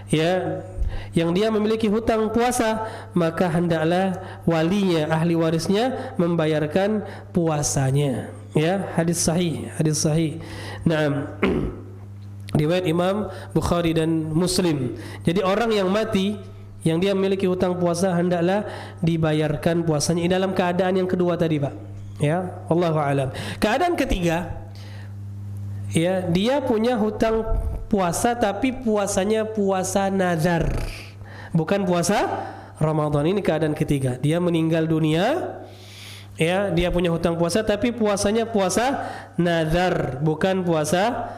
ya, yang dia memiliki hutang puasa, maka hendaklah walinya, ahli warisnya membayarkan puasanya. Ya, hadis sahih. Naam. Riwayat Imam Bukhari dan Muslim. Jadi orang yang mati yang dia memiliki hutang puasa hendaklah dibayarkan puasanya. Ini dalam keadaan yang kedua tadi, Pak. Ya, wallahu alam. Keadaan ketiga, ya, dia punya hutang puasa tapi puasanya puasa nazar, bukan puasa Ramadan. Ini keadaan ketiga. Dia meninggal dunia, ya, dia punya hutang puasa tapi puasanya puasa nazar, bukan puasa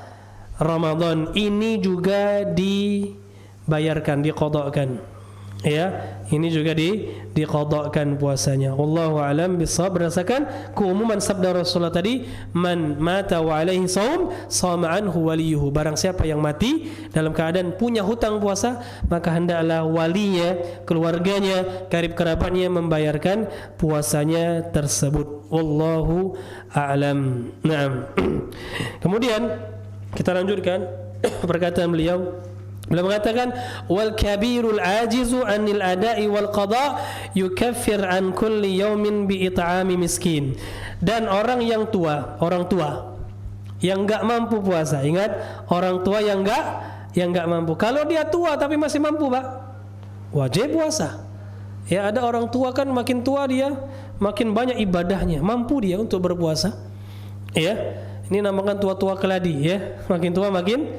Ramadan. Ini juga dibayarkan, diqadhakan. Ya, ini juga diqadhakan puasanya. Wallahu a'lam bishawab, berdasarkan keumuman sabda Rasulullah tadi, man mata wa alaihi shaum shama anhu waliyuhu. Barang siapa yang mati dalam keadaan punya hutang puasa, maka hendaklah walinya, keluarganya, karib kerabatnya membayarkan puasanya tersebut. Wallahu a'lam. Naam. Kemudian kita lanjutkan perkataan beliau. Beliau mengatakan wal kabirul ajizu anil ada'i wal qada yukaffir an kulli yaumin bi it'ami miskin. Dan orang tua yang enggak mampu puasa. Ingat, orang tua yang enggak mampu. Kalau dia tua tapi masih mampu, Pak, wajib puasa. Ya, ada orang tua kan makin tua dia makin banyak ibadahnya, mampu dia untuk berpuasa. Ya. Ini namakan tua-tua keladi, ya. Makin tua makin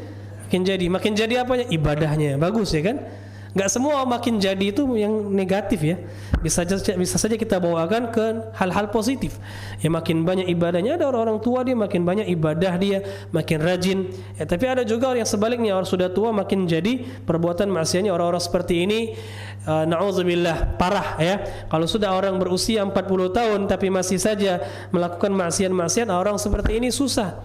jadi apanya? Ibadahnya bagus, ya kan? Enggak semua makin jadi itu yang negatif, ya. Bisa saja kita bawakan ke hal-hal positif. Ya, makin banyak ibadahnya, ada orang-orang tua dia makin banyak ibadah dia, makin rajin. Ya, tapi ada juga orang yang sebaliknya, orang sudah tua makin jadi perbuatan maksiatnya. Orang-orang seperti ini na'udzubillah parah, ya. Kalau sudah orang berusia 40 tahun tapi masih saja melakukan maksiat-maksiat, orang seperti ini susah,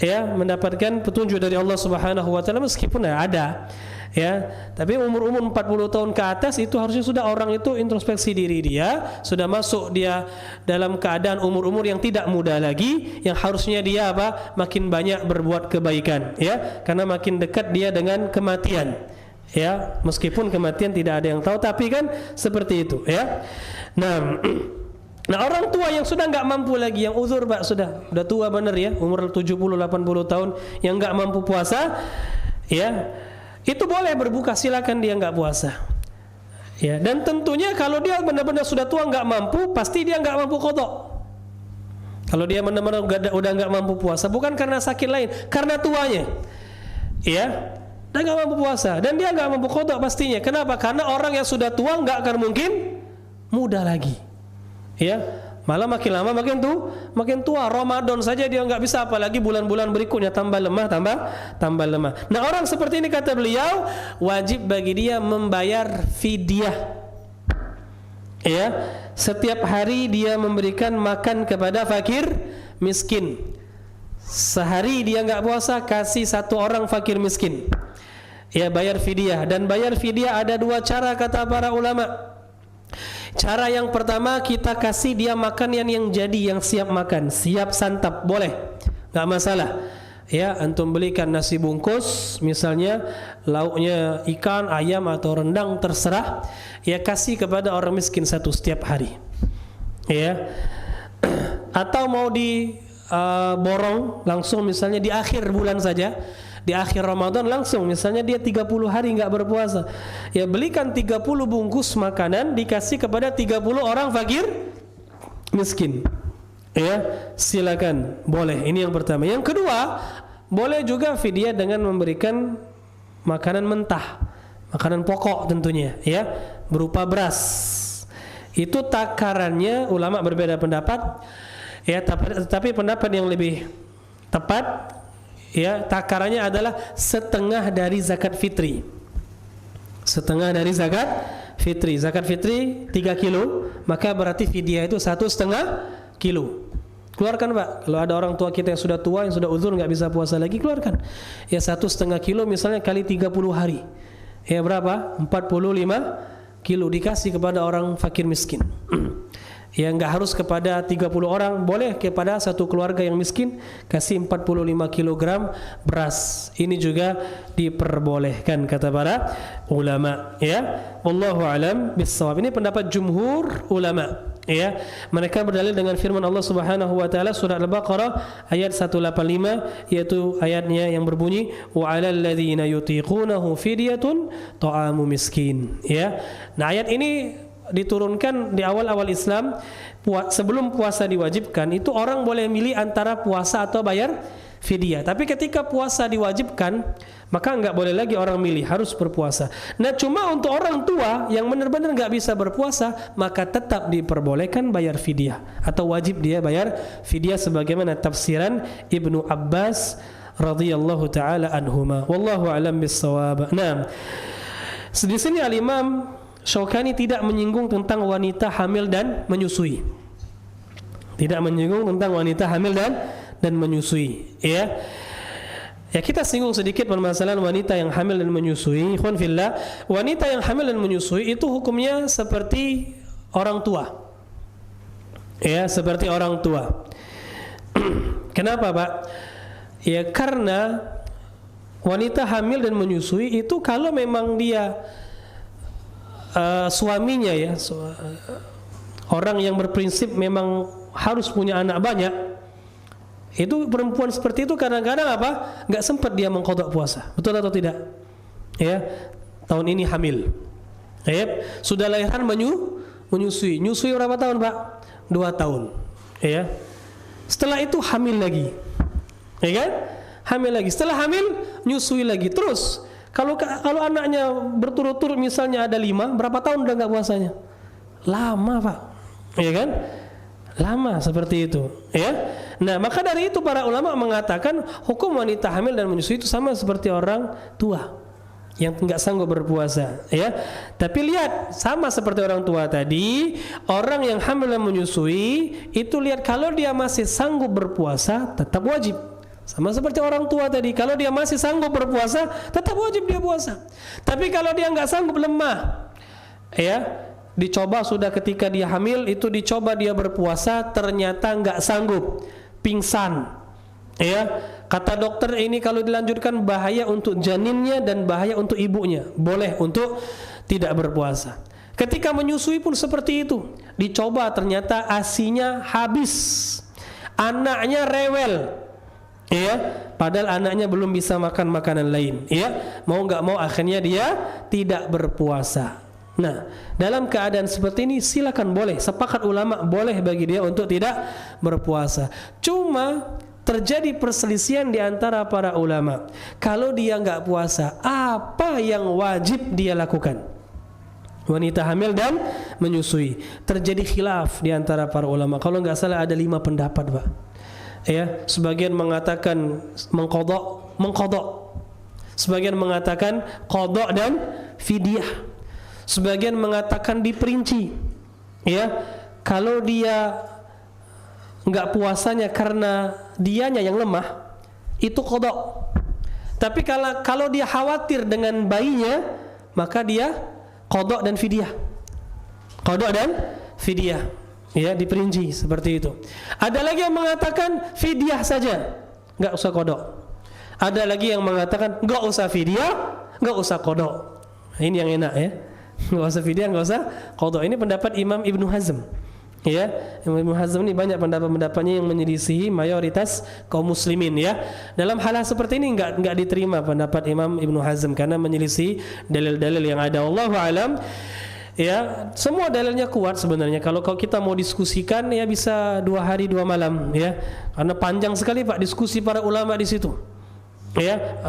ya, mendapatkan petunjuk dari Allah Subhanahu wa taala, meskipun ada, ya. Tapi umur 40 tahun ke atas itu harusnya sudah orang itu introspeksi diri dia, sudah masuk dia dalam keadaan umur-umur yang tidak muda lagi, yang harusnya dia makin banyak berbuat kebaikan, ya. Karena makin dekat dia dengan kematian. Ya, meskipun kematian tidak ada yang tahu, tapi kan seperti itu, ya. Nah, orang tua yang sudah enggak mampu lagi, yang uzur, Pak, sudah tua benar, ya, umur 70 80 tahun, yang enggak mampu puasa, ya, itu boleh berbuka, silakan dia enggak puasa. Ya, dan tentunya kalau dia benar-benar sudah tua enggak mampu, pasti dia enggak mampu qadha. Kalau dia benar-benar udah enggak mampu puasa, bukan karena sakit lain, karena tuanya. Ya, dia enggak mampu puasa dan dia enggak mampu qadha pastinya. Kenapa? Karena orang yang sudah tua enggak akan mungkin muda lagi. Ya, malah makin lama makin tua. Ramadan saja dia enggak bisa, apalagi bulan-bulan berikutnya tambah lemah. Nah, orang seperti ini kata beliau wajib bagi dia membayar fidyah. Ya, setiap hari dia memberikan makan kepada fakir miskin. Sehari dia enggak puasa, kasih satu orang fakir miskin. Ya, bayar fidyah. Dan bayar fidyah ada dua cara kata para ulama. Cara yang pertama, kita kasih dia makan yang jadi, yang siap makan, siap santap, boleh, enggak masalah. Ya, antum belikan nasi bungkus, misalnya lauknya ikan, ayam atau rendang, terserah. Ya, kasih kepada orang miskin satu setiap hari. Ya. Atau mau borong langsung, misalnya di akhir bulan saja, di akhir Ramadan langsung, misalnya dia 30 hari enggak berpuasa, ya belikan 30 bungkus makanan, dikasih kepada 30 orang fakir miskin. Ya, silakan, boleh. Ini yang pertama. Yang kedua, boleh juga fidyah dengan memberikan makanan mentah, makanan pokok tentunya, ya, berupa beras. Itu takarannya ulama berbeda pendapat. Ya, tapi pendapat yang lebih tepat, ya, takarannya adalah setengah dari zakat fitri. Setengah dari zakat fitri. Zakat fitri 3 kilo, maka berarti fidyah itu 1,5 kilo. Keluarkan, Pak. Kalau ada orang tua kita yang sudah tua, yang sudah uzur, enggak bisa puasa lagi, keluarkan. Ya, 1,5 kilo misalnya kali 30 hari. Ya, berapa? 45 kilo dikasih kepada orang fakir miskin. Ya, enggak harus kepada 30 orang, boleh kepada satu keluarga yang miskin, kasih 45 kg beras. Ini juga diperbolehkan kata para ulama, ya. Wallahu alam bissawab. Ini pendapat jumhur ulama, ya. Mereka berdalil dengan firman Allah Subhanahu wa taala surah Al-Baqarah ayat 185, yaitu ayatnya yang berbunyi wa 'alal ladzina yutiqunahu fidyatun ta'amu miskin, ya. Nah, ayat ini diturunkan di awal-awal Islam. Sebelum puasa diwajibkan, itu orang boleh milih antara puasa atau bayar fidyah. Tapi ketika puasa diwajibkan, maka enggak boleh lagi orang milih, harus berpuasa. Nah, cuma untuk orang tua yang benar-benar enggak bisa berpuasa, maka tetap diperbolehkan bayar fidyah, atau wajib dia bayar fidyah sebagaimana tafsiran Ibnu Abbas radhiyallahu taala anhuma. Wallahu a'lam bissawab. Nah, di sini Al-Imam Syaukani tidak menyinggung tentang wanita hamil dan menyusui. Tidak menyinggung tentang wanita hamil dan menyusui, ya. Ya, kita singgung sedikit permasalahan wanita yang hamil dan menyusui. Ikhwan fillah, wanita yang hamil dan menyusui itu hukumnya seperti orang tua. Ya, seperti orang tua. Kenapa, Pak? Ya, karena wanita hamil dan menyusui itu kalau memang dia suaminya, ya, orang yang berprinsip memang harus punya anak banyak, itu perempuan seperti itu kadang-kadang apa? Nggak sempat dia mengqadha puasa. Betul atau tidak? Ya, tahun ini hamil. Ya, sudah lahiran menyusui. Nyusui berapa tahun, Pak? 2 tahun. Ya. Setelah itu hamil lagi. Ya kan? Hamil lagi. Setelah hamil nyusui lagi. Terus kalau anaknya berturut-turut misalnya ada 5, berapa tahun udah nggak puasanya? Lama, Pak. Ya kan? Lama seperti itu, ya. Nah, maka dari itu para ulama mengatakan hukum wanita hamil dan menyusui itu sama seperti orang tua yang nggak sanggup berpuasa, ya. Tapi lihat, sama seperti orang tua tadi, orang yang hamil dan menyusui itu lihat kalau dia masih sanggup berpuasa tetap wajib. Sama seperti orang tua tadi, kalau dia masih sanggup berpuasa tetap wajib dia puasa. Tapi kalau dia nggak sanggup, lemah, ya. Dicoba sudah ketika dia hamil itu dicoba dia berpuasa ternyata nggak sanggup, pingsan, ya. Kata dokter ini kalau dilanjutkan bahaya untuk janinnya dan bahaya untuk ibunya, boleh untuk tidak berpuasa. Ketika menyusui pun seperti itu, dicoba ternyata ASI-nya habis, anaknya rewel, ya, padahal anaknya belum bisa makan makanan lain, ya. Mau nggak mau akhirnya dia tidak berpuasa. Nah, dalam keadaan seperti ini silakan, boleh, sepakat ulama boleh bagi dia untuk tidak berpuasa. Cuma terjadi perselisihan di antara para ulama. Kalau dia nggak puasa, apa yang wajib dia lakukan? Wanita hamil dan menyusui. Terjadi khilaf di antara para ulama. Kalau nggak salah ada 5 pendapat, Pak. Ya, sebagian mengatakan mengqadha. Sebagian mengatakan qadha dan fidyah. Sebagian mengatakan diperinci, ya. Kalau dia nggak puasanya karena dianya yang lemah, itu qadha. Tapi kalau dia khawatir dengan bayinya, maka dia qadha dan fidyah. Qadha dan fidyah, ya, diperinci seperti itu. Ada lagi yang mengatakan fidyah saja, nggak usah qadha. Ada lagi yang mengatakan nggak usah fidyah, nggak usah qadha. Ini yang enak, ya. Nggak usah fidyah, nggak usah qadha. Ini pendapat Imam Ibnu Hazm, ya. Imam Ibnu Hazm ini banyak pendapat-pendapatnya yang menyelisihi mayoritas kaum muslimin, ya. Dalam hal seperti ini nggak diterima pendapat Imam Ibnu Hazm karena menyelisihi dalil-dalil yang ada. Wallahu alam. Ya, semua dalilnya kuat sebenarnya. Kalau kita mau diskusikan, ya bisa 2 hari 2 malam, ya. Karena panjang sekali, Pak, diskusi para ulama di situ. Ya,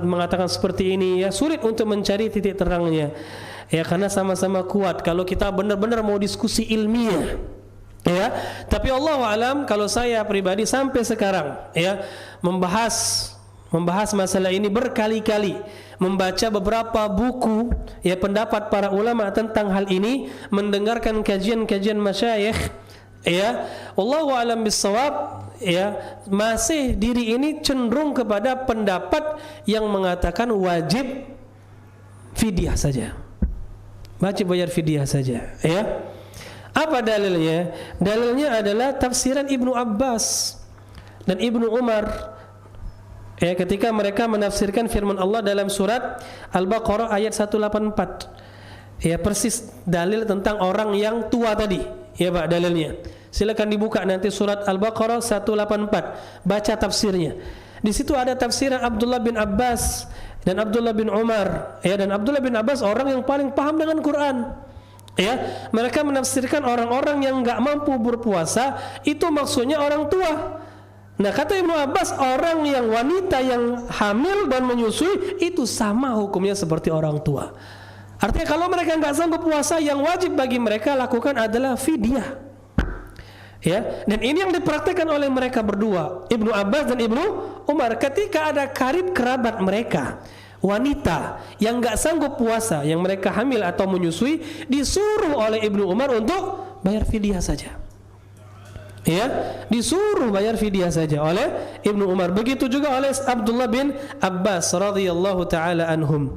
mengatakan seperti ini, ya, sulit untuk mencari titik terangnya. Ya, karena sama-sama kuat kalau kita benar-benar mau diskusi ilmiah, ya. Tapi Allahu alam, kalau saya pribadi sampai sekarang, ya, membahas masalah ini berkali-kali, membaca beberapa buku, ya, pendapat para ulama tentang hal ini, mendengarkan kajian-kajian masyayikh, ya, Allahu alam bissawab, ya, masih diri ini cenderung kepada pendapat yang mengatakan wajib fidyah saja. Wajib bayar fidyah saja, ya. Apa dalilnya? Dalilnya adalah tafsiran Ibnu Abbas dan Ibnu Umar, ya, ketika mereka menafsirkan firman Allah dalam surat Al-Baqarah ayat 184. Ya, persis dalil tentang orang yang tua tadi, ya, Pak, dalilnya. Silakan dibuka nanti surat Al-Baqarah 184, baca tafsirnya. Di situ ada tafsiran Abdullah bin Abbas dan Abdullah bin Umar, ya, dan Abdullah bin Abbas orang yang paling paham dengan Quran, ya. Mereka menafsirkan orang-orang yang enggak mampu berpuasa itu maksudnya orang tua. Nah, kata Ibnu Abbas, orang yang wanita yang hamil dan menyusui itu sama hukumnya seperti orang tua. Artinya kalau mereka enggak sanggup puasa, yang wajib bagi mereka lakukan adalah fidyah. Ya, dan ini yang dipraktikkan oleh mereka berdua, Ibnu Abbas dan Ibnu Umar, ketika ada karib kerabat mereka, wanita yang nggak sanggup puasa, yang mereka hamil atau menyusui, disuruh oleh Ibnu Umar untuk bayar fidyah saja. Ya, disuruh bayar fidyah saja oleh Ibnu Umar. Begitu juga oleh Abdullah bin Abbas radhiyallahu taala anhum.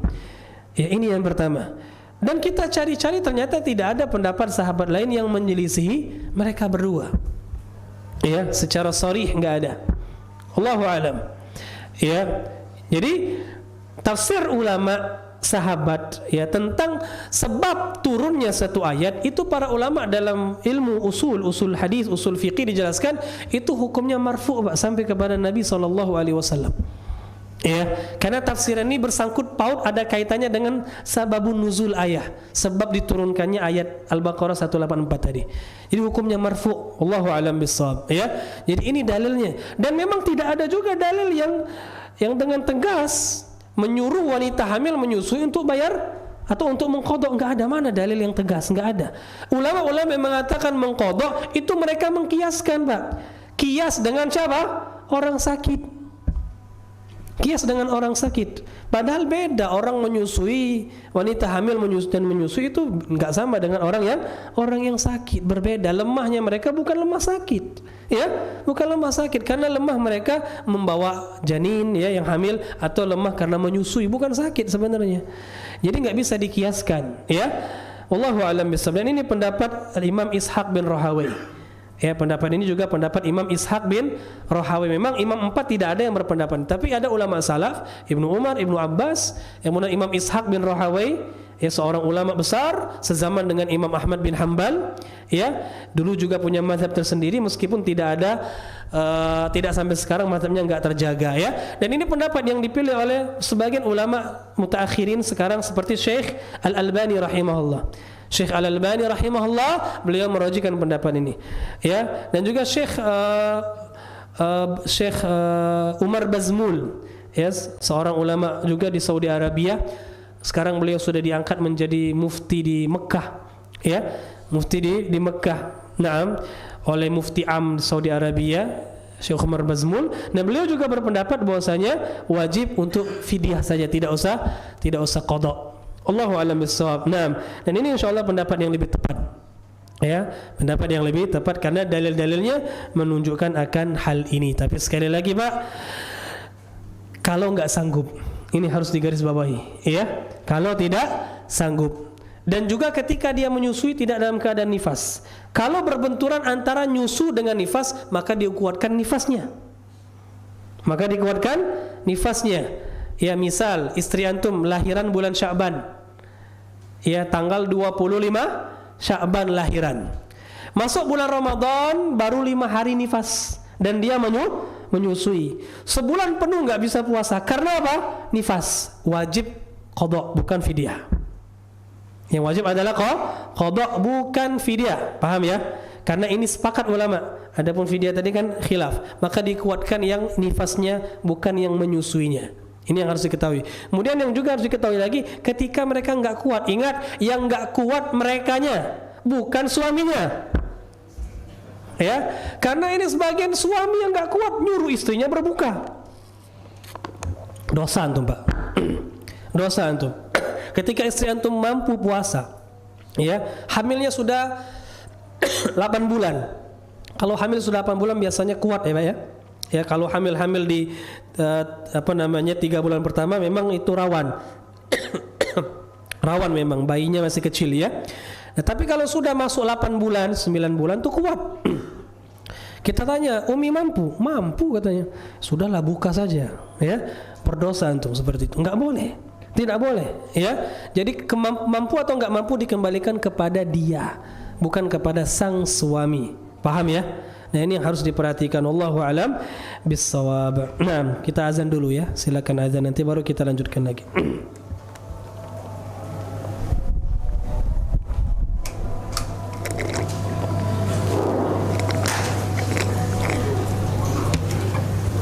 Ya, ini yang pertama. Dan kita cari-cari ternyata tidak ada pendapat sahabat lain yang menyelisihi mereka berdua. Ya, secara sharih enggak ada. Allahu alam. Ya. Jadi tafsir ulama sahabat ya tentang sebab turunnya satu ayat itu, para ulama dalam ilmu usul hadis, usul fiqih dijelaskan itu hukumnya marfu' Pak, sampai kepada Nabi SAW. Ya, karena tafsiran ini bersangkut paut, ada kaitannya dengan sababun nuzul ayat, sebab diturunkannya ayat Al-Baqarah 184 tadi. Jadi hukumnya marfu', Allahu a'lam bissawab. Ya, jadi ini dalilnya. Dan memang tidak ada juga dalil yang dengan tegas menyuruh wanita hamil menyusui untuk bayar atau untuk mengqadha. Enggak ada, mana dalil yang tegas, enggak ada. Ulama-ulama yang mengatakan mengqadha itu mereka mengkiaskan, Pak. Kias dengan siapa? Orang sakit. Kias dengan orang sakit. Padahal beda, orang menyusui, wanita hamil menyusui itu enggak sama dengan orang yang sakit, berbeda. Lemahnya mereka bukan lemah sakit. Ya, bukan lemah sakit, karena lemah mereka membawa janin ya yang hamil, atau lemah karena menyusui, bukan sakit sebenarnya. Jadi enggak bisa dikiaskan, ya. Wallahu a'lam bishawab. Dan ini pendapat Imam Ishaq bin Rahawai. Ya, pendapat ini juga pendapat Imam Ishaq bin Rahawai. Memang imam 4 tidak ada yang berpendapat, tapi ada ulama salaf, Ibnu Umar, Ibnu Abbas, yang mana Imam Ishaq bin Rahawai, ya seorang ulama besar sezaman dengan Imam Ahmad bin Hanbal, ya dulu juga punya mazhab tersendiri, meskipun tidak sampai sekarang mazhabnya enggak terjaga, ya. Dan ini pendapat yang dipilih oleh sebagian ulama mutaakhirin sekarang seperti Syekh Al-Albani rahimahullah. Syekh Al-Albani rahimahullah, beliau merajikan pendapat ini, ya. Dan juga Syekh Umar Bazmul, ya, seorang ulama juga di Saudi Arabia. Sekarang beliau sudah diangkat menjadi mufti di Mekah, ya, mufti di Mekah, naam, oleh mufti am Saudi Arabia, Syekh Umar Bazmul. Nah, beliau juga berpendapat bahwasanya wajib untuk fidyah saja, tidak usah qadha. Allahu a'lam bissawab. Naam. Dan ini insyaallah pendapat yang lebih tepat. Ya, pendapat yang lebih tepat karena dalil-dalilnya menunjukkan akan hal ini. Tapi sekali lagi, Pak, kalau enggak sanggup, ini harus digarisbawahi, ya. Kalau tidak sanggup. Dan juga ketika dia menyusui tidak dalam keadaan nifas. Kalau berbenturan antara nyusu dengan nifas, maka dikuatkan nifasnya. Ya, misal istri antum lahiran bulan Sya'ban, ya tanggal 25 Sya'ban lahiran. Masuk bulan Ramadan baru 5 hari nifas, dan dia menyusui. Sebulan penuh enggak bisa puasa. Karena apa? Nifas. Wajib qadha, bukan fidyah. Yang wajib adalah qadha, bukan fidyah. Paham ya? Karena ini sepakat ulama. Adapun fidyah tadi kan khilaf. Maka dikuatkan yang nifasnya, bukan yang menyusuinya. Ini yang harus diketahui. Kemudian yang juga harus diketahui lagi, ketika mereka enggak kuat, ingat, yang enggak kuat merekanya, bukan suaminya. Ya, karena ini sebagian suami yang enggak kuat nyuruh istrinya berbuka. Dosa antum, Pak. Dosa antum. Ketika istri antum mampu puasa, ya, hamilnya sudah 8 bulan. Kalau hamil sudah 8 bulan biasanya kuat, ya, Pak, ya. Ya, kalau hamil di 3 bulan pertama memang itu rawan. Rawan memang, bayinya masih kecil, ya. Nah, tapi kalau sudah masuk 8 bulan, 9 bulan tuh kuat. Kita tanya, Umi mampu? Mampu katanya. Sudahlah, buka saja, ya. Berdosa antum seperti itu. Enggak boleh. Tidak boleh, ya. Jadi mampu atau enggak mampu dikembalikan kepada dia, bukan kepada sang suami. Paham ya? Nah, ini yang harus diperhatikan. Wallahu a'lam bissawab. Nah, kita azan dulu ya. Silakan azan, nanti baru kita lanjutkan lagi.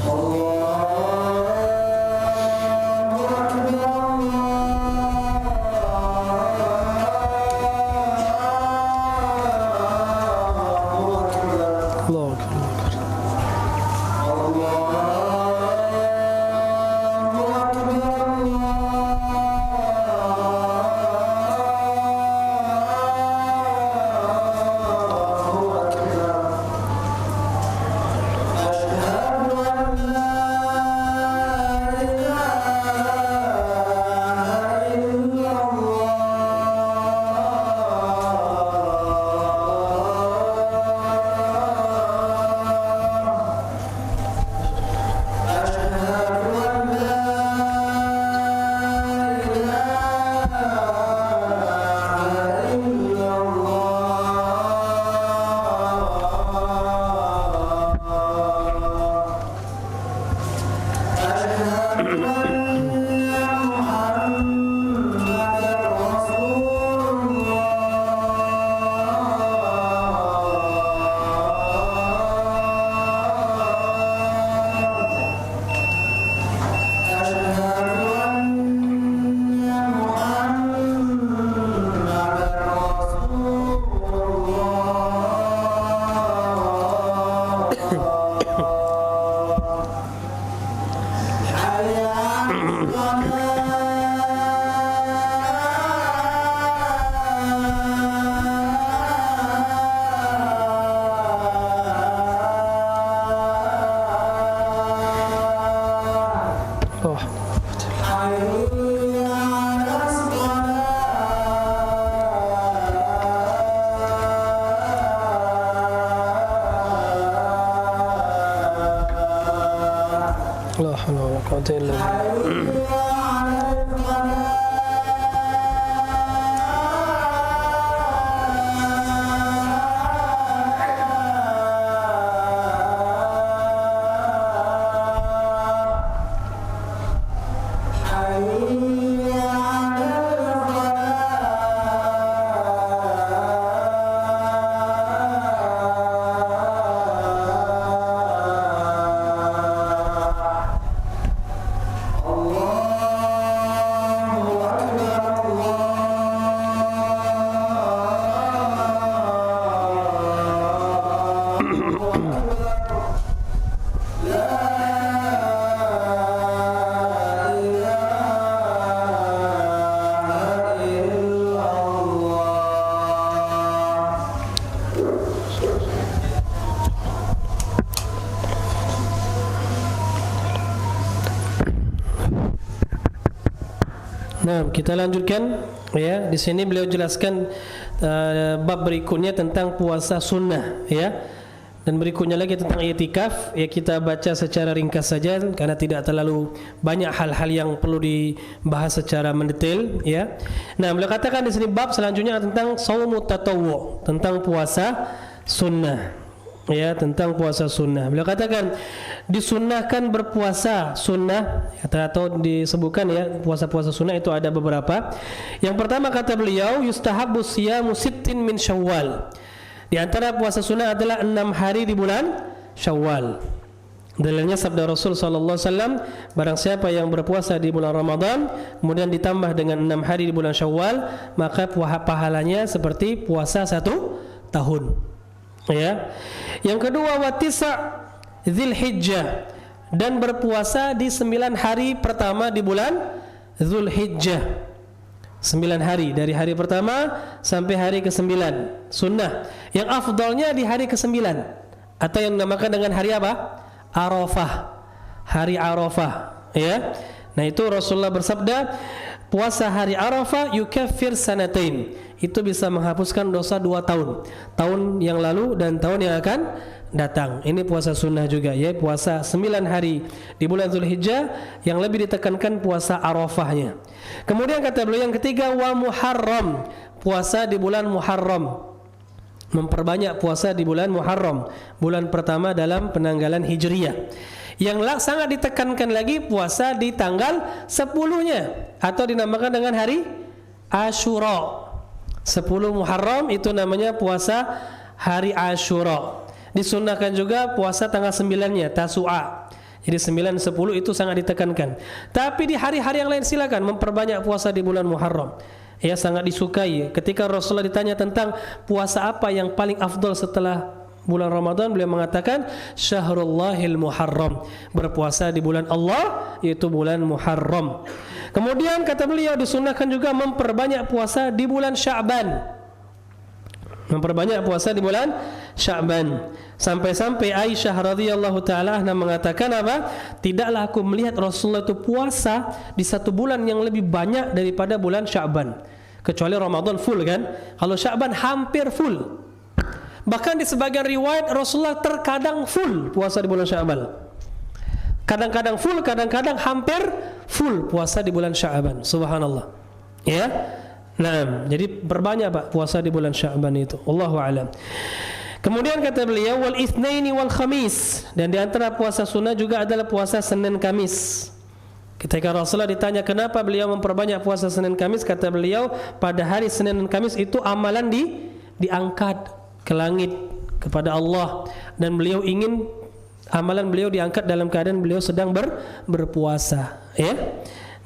Allah La haula wala quwwata illa billah. Nah, kita lanjutkan ya. Di sini beliau jelaskan bab berikutnya tentang puasa sunnah ya. Dan berikutnya lagi tentang i'tikaf. Ya, kita baca secara ringkas saja karena tidak terlalu banyak hal-hal yang perlu dibahas secara mendetail ya. Nah, beliau katakan di sini bab selanjutnya tentang shaumut tatawwu, tentang puasa sunnah. Ya, tentang puasa sunnah. Beliau katakan disunnahkan berpuasa sunnah atau disebutkan ya, puasa-puasa sunnah itu ada beberapa. Yang pertama kata beliau yustahabbu siyamu sittin min Syawal. Di antara puasa sunnah adalah 6 hari di bulan Syawal. Dalilnya sabda Rasul sallallahu alaihi wasallam, barang siapa yang berpuasa di bulan Ramadan kemudian ditambah dengan 6 hari di bulan Syawal, maka pahalanya seperti puasa 1 tahun. Ya. Yang kedua wa tisa' Dzulhijjah, dan berpuasa di 9 hari pertama di bulan Dzulhijjah. 9 hari dari hari pertama sampai hari ke-9 sunnah. Yang afdalnya di hari ke-9 atau yang dinamakan dengan hari apa? Arafah. Hari Arafah ya. Nah, itu Rasulullah bersabda, puasa hari Arafah yukaffir sanatain. Itu bisa menghapuskan dosa 2 tahun. Tahun yang lalu dan tahun yang akan datang. Ini puasa sunnah juga ya, puasa 9 hari di bulan Dzulhijjah, yang lebih ditekankan puasa Arafahnya. Kemudian kata beliau yang ketiga wa Muharram, puasa di bulan Muharram. Memperbanyak puasa di bulan Muharram, bulan pertama dalam penanggalan Hijriyah. Yang sangat ditekankan lagi puasa di tanggal 10-nya atau dinamakan dengan hari Asyura. 10 Muharram itu namanya puasa hari Asyura. Disunnahkan juga puasa tanggal 9-nya Tasu'a. Jadi 9, 10 itu sangat ditekankan. Tapi di hari-hari yang lain silakan memperbanyak puasa di bulan Muharram. Ya, sangat disukai. Ketika Rasulullah ditanya tentang puasa apa yang paling afdal setelah bulan Ramadan, beliau mengatakan Syahrullahil Muharram, berpuasa di bulan Allah, yaitu bulan Muharram. Kemudian kata beliau disunnahkan juga memperbanyak puasa di bulan Sya'ban. Memperbanyak puasa di bulan Sya'ban. Sampai-sampai Aisyah radhiyallahu taala anha mengatakan apa? Tidaklah aku melihat Rasulullah itu puasa di 1 bulan yang lebih banyak daripada bulan Sya'ban. Kecuali Ramadan full kan? Kalau Sya'ban hampir full. Bahkan di sebagian riwayat Rasulullah terkadang full puasa di bulan Sya'ban. Kadang-kadang full, kadang-kadang hampir full puasa di bulan Sya'ban. Subhanallah. Ya. Nah, jadi berbanyak Pak puasa di bulan Sya'ban itu. Allahu a'lam. Kemudian kata beliau wal itsnaini wal khamis, dan di antara puasa sunnah juga adalah puasa Senin Kamis. Ketika Rasulullah ditanya kenapa beliau memperbanyak puasa Senin Kamis, kata beliau pada hari Senin dan Kamis itu amalan diangkat ke langit kepada Allah, dan beliau ingin amalan beliau diangkat dalam keadaan beliau sedang berpuasa ya.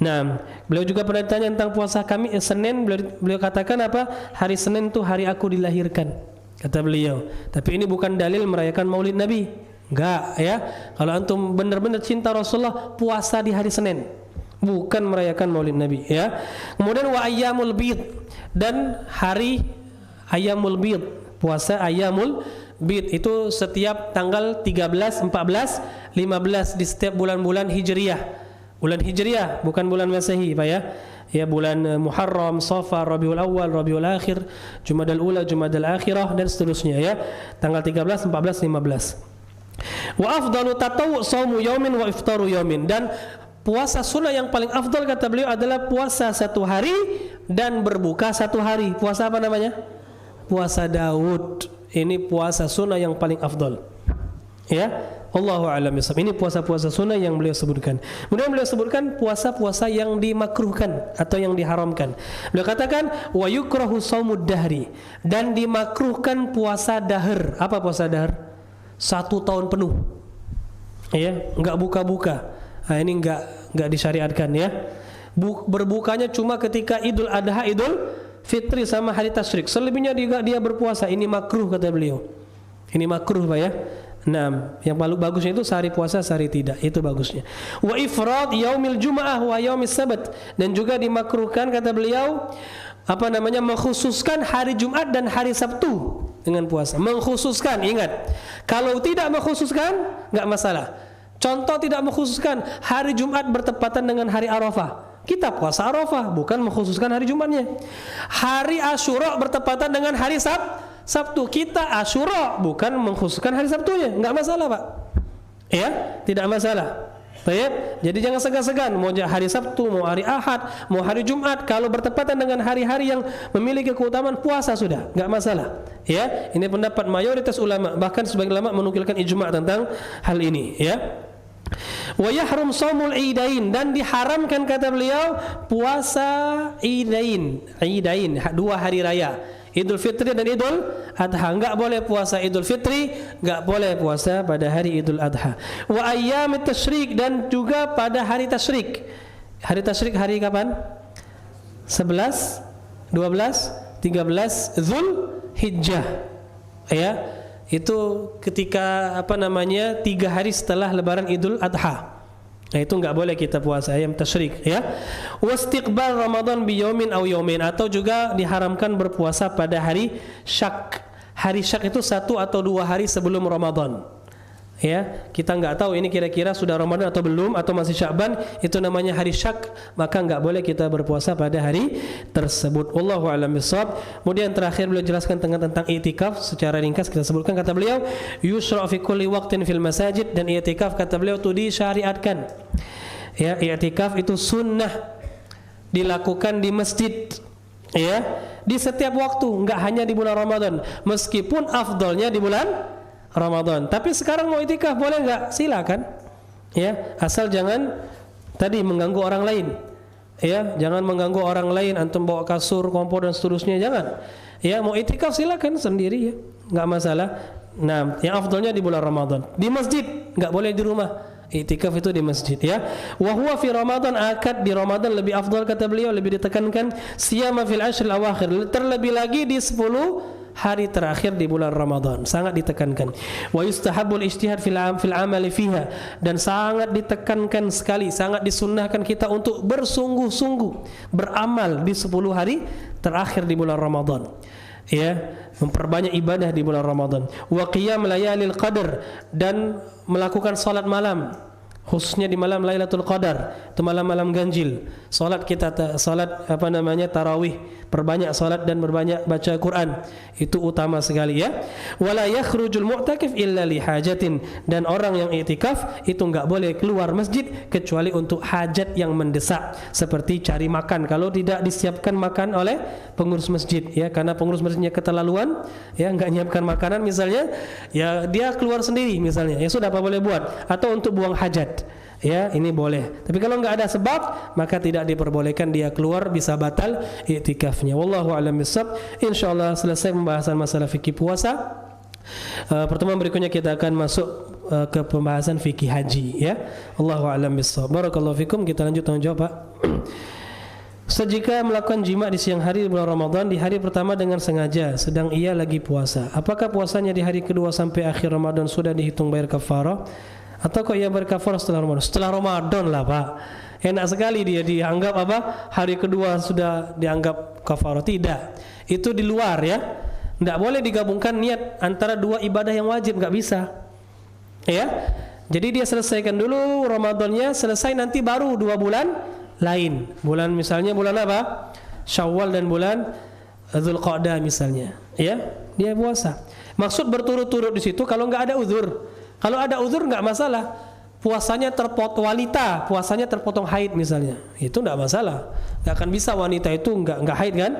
Nah, beliau juga pernah ditanya tentang puasa Senin, beliau katakan apa? Hari Senin itu hari aku dilahirkan, kata beliau. Tapi ini bukan dalil merayakan Maulid Nabi. Enggak ya. Kalau antum benar-benar cinta Rasulullah, puasa di hari Senin, bukan merayakan Maulid Nabi ya. Kemudian wa ayyamul bid, dan hari ayyamul bid, puasa ayyamul bid itu setiap tanggal 13, 14, 15 di setiap bulan-bulan Hijriyah. Bulan Hijriyah, bukan bulan Masehi Pak ya. Ya, bulan Muharram, Safar, Rabiul Awal, Rabiul Akhir, Jumadal Ula, Jumadal Akhirah, dan seterusnya ya. Tanggal 13, 14, 15. Wa afdalu tatawwu shaumu yaumin wa iftaru yaumin, dan puasa sunnah yang paling afdal kata beliau adalah puasa satu hari dan berbuka satu hari. Puasa apa namanya? Puasa Daud. Ini puasa sunnah yang paling afdal. Ya, Allahu a'lam bishawab. Ini puasa-puasa sunnah yang beliau sebutkan. Kemudian beliau sebutkan puasa-puasa yang dimakruhkan atau yang diharamkan. Beliau katakan wa yukrahu shaumud dahri, dan dimakruhkan puasa dahar. Apa puasa dahar? 1 tahun penuh. Ya, enggak buka-buka. Nah, ini enggak disyariatkan ya. Berbukanya cuma ketika Idul Adha, Idul Fitri sama hari tasyrik. Selebihnya dia berpuasa. Ini makruh kata beliau. Ini makruh Pak ya. Nah, yang paling bagusnya itu sehari puasa, sehari tidak. Itu bagusnya. Wa ifrad yaumil jum'ah wa yaumis sabt, dan juga dimakruhkan kata beliau mengkhususkan hari Jumat dan hari Sabtu dengan puasa. Mengkhususkan, ingat. Kalau tidak mengkhususkan enggak masalah. Contoh tidak mengkhususkan hari Jumat bertepatan dengan hari Arafah. Kita puasa Arafah, bukan mengkhususkan hari Jumatnya. Hari Asyura bertepatan dengan hari Sabtu, kita Asyura, bukan mengkhususkan hari Sabtunya. Enggak masalah Pak. Ya, tidak masalah. Baik, jadi jangan segan-segan mau hari Sabtu, mau hari Ahad, mau hari Jumat, kalau bertepatan dengan hari-hari yang memiliki keutamaan, puasa sudah, enggak masalah. Ya, ini pendapat mayoritas ulama, bahkan sebagian ulama menukilkan ijma' tentang hal ini, ya. Wa yahrum shaumul idain, dan diharamkan kata beliau puasa idain, 2 hari raya, Idul Fitri dan Idul Adha. Enggak boleh puasa Idul Fitri, enggak boleh puasa pada hari Idul Adha. Wa ayyamit tasyrik, dan juga pada hari tasyrik. Hari tasyrik hari kapan? 11, 12, 13 Zulhijjah. Ya. Itu ketika 3 hari setelah lebaran Idul Adha. Nah, itu enggak boleh kita puasa ayam tasyrik ya. Wastiqbal Ramadan bi yaumin aw yaumin, atau juga diharamkan berpuasa pada hari syak. Hari syak itu 1 atau 2 hari sebelum Ramadan. Ya, kita enggak tahu ini kira-kira sudah Ramadan atau belum, atau masih Sya'ban, itu namanya hari syak, maka enggak boleh kita berpuasa pada hari tersebut. Wallahu a'lam bishawab. Kemudian terakhir beliau jelaskan tentang i'tikaf secara ringkas, kita sebutkan kata beliau yusra' fi kulli waqtin fil masajid, dan i'tikaf kata beliau itu disyariatkan. Ya, i'tikaf itu sunnah dilakukan di masjid. Ya, di setiap waktu, enggak hanya di bulan Ramadan, meskipun afdalnya di bulan Ramadan. Tapi sekarang mau itikaf boleh enggak? Silakan. Ya, asal jangan tadi mengganggu orang lain. Ya, jangan mengganggu orang lain, antum bawa kasur, kompor dan seterusnya, jangan. Ya, mau itikaf silakan sendiri ya, enggak masalah. Nah, yang afdalnya di bulan Ramadan. Di masjid, enggak boleh di rumah. Itikaf itu di masjid ya. Wa huwa fi Ramadan, akad di Ramadan lebih afdal kata beliau, lebih ditekankan, siyama fil ashril awakhir, terlebih lagi di 10 hari terakhir di bulan Ramadan, sangat ditekankan. Wa yustahabul ijtihad fil amali fiha, dan sangat ditekankan sekali, sangat disunnahkan kita untuk bersungguh-sungguh beramal di 10 hari terakhir di bulan Ramadan. Ya, memperbanyak ibadah di bulan Ramadan. Wa qiyam layalil qadar, dan melakukan salat malam, khususnya di malam Lailatul Qadar, itu malam-malam ganjil. Salat kita tarawih, perbanyak salat dan berbanyak baca Quran. Itu utama sekali ya. Wala yakhrujul mu'takif illa li hajatin, dan orang yang i'tikaf itu enggak boleh keluar masjid kecuali untuk hajat yang mendesak, seperti cari makan kalau tidak disiapkan makan oleh pengurus masjid ya, karena pengurus masjidnya keterlaluan ya, enggak nyiapkan makanan misalnya, ya dia keluar sendiri misalnya. Ya sudah, apa boleh buat, atau untuk buang hajat. Ya, ini boleh. Tapi kalau enggak ada sebab, maka tidak diperbolehkan dia keluar, bisa batal i'tikafnya. Wallahu a'lam bishawab. Insyaallah selesai pembahasan masalah fikih puasa. Pertemuan berikutnya kita akan masuk ke pembahasan fikih haji ya. Wallahu a'lam bishawab. Barakallahu fikum. Kita lanjut tanya jawab, Pak. Jika melakukan jima di siang hari di bulan Ramadan di hari pertama dengan sengaja, sedang ia lagi puasa, apakah puasanya di hari kedua sampai akhir Ramadan sudah dihitung bayar kafarah? Atau kok ia berkafarah setelah Ramadan? Setelah Ramadan lah Pak. Enak sekali dia dianggap hari kedua sudah dianggap kafarah. Tidak, itu di luar ya. Tidak boleh digabungkan niat antara 2 ibadah yang wajib, nggak bisa. Ya, jadi dia selesaikan dulu Ramadannya, selesai nanti baru 2 bulan lain. Bulan misalnya bulan apa? Syawal dan bulan Dzulqa'dah misalnya. Ya, dia puasa. Maksud berturut-turut di situ kalau nggak ada uzur. Kalau ada uzur nggak masalah. Puasanya puasanya terpotong haid misalnya, itu nggak masalah. Nggak akan bisa wanita itu nggak haid kan?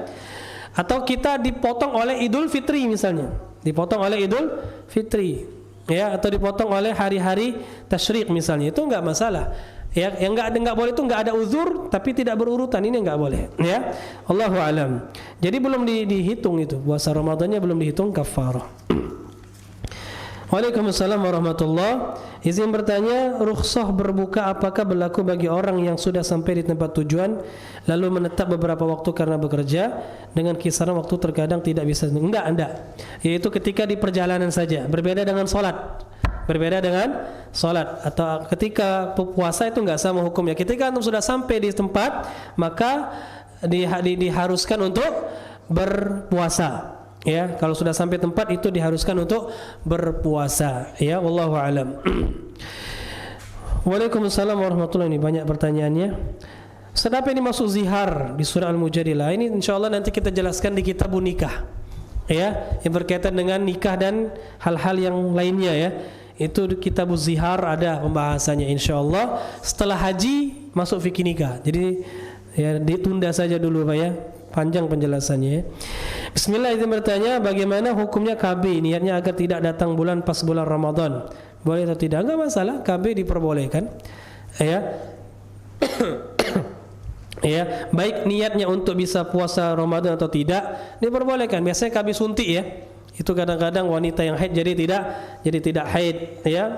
Atau kita dipotong oleh Idul Fitri misalnya, dipotong oleh Idul Fitri, ya, atau dipotong oleh hari-hari tasyrik misalnya, itu nggak masalah. Ya, yang nggak boleh itu nggak ada uzur tapi tidak berurutan, ini nggak boleh. Ya, Allahu alam. Jadi belum dihitung itu puasa Ramadannya, belum dihitung kafarah. Waalaikumsalam warahmatullah. Izin bertanya, rukhsah berbuka apakah berlaku bagi orang yang sudah sampai di tempat tujuan lalu menetap beberapa waktu karena bekerja dengan kisaran waktu terkadang tidak bisa? Enggak. Yaitu ketika di perjalanan saja. Berbeda dengan sholat. Atau ketika puasa itu enggak sama hukumnya. Ketika antum sudah sampai di tempat, maka diharuskan untuk berpuasa. Ya, kalau sudah sampai tempat itu diharuskan untuk berpuasa. Ya, wallahu alam. Waalaikumsalam warahmatullahi wabarakatuh. Ini banyak pertanyaannya. Ustaz, apa ini maksud zihar di surah Al-Mujadilah? Ini insyaallah nanti kita jelaskan di kitab nikah. Ya, yang berkaitan dengan nikah dan hal-hal yang lainnya ya. Itu kitab zihar ada pembahasannya insyaallah setelah haji masuk fikih nikah. Jadi ya ditunda saja dulu Pak ya. Panjang penjelasannya. Bismillah, izin bertanya, bagaimana hukumnya KB? Niatnya agar tidak datang pas bulan Ramadan. Boleh atau tidak? Enggak masalah, KB diperbolehkan. Ya. Ya, baik niatnya untuk bisa puasa Ramadan atau tidak, diperbolehkan. Biasanya KB suntik ya. Itu kadang-kadang wanita yang haid jadi tidak haid, ya.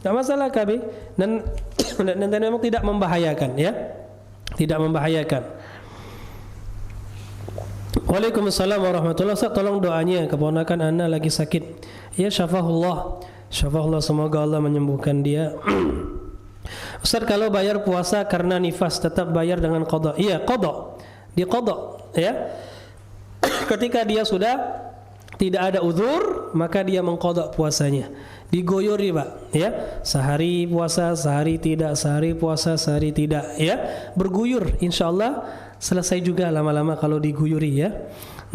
Enggak masalah KB dan memang tidak membahayakan ya. Tidak membahayakan. Waalaikumsalam warahmatullahi wabarakatuh. Tolong doanya, keponakan ana lagi sakit. Ya, syafahullah. Syafahullah, semoga Allah menyembuhkan dia. Ustaz, kalau bayar puasa karena nifas tetap bayar dengan qada? Iya, qada. Diqada, ya. Ketika dia sudah tidak ada uzur, maka dia mengqada puasanya. Digoyori, Pak, ya. Sehari puasa, sehari tidak, sehari puasa, sehari tidak, ya. Berguyur, insyaallah selesai juga lama-lama kalau diguyuri ya.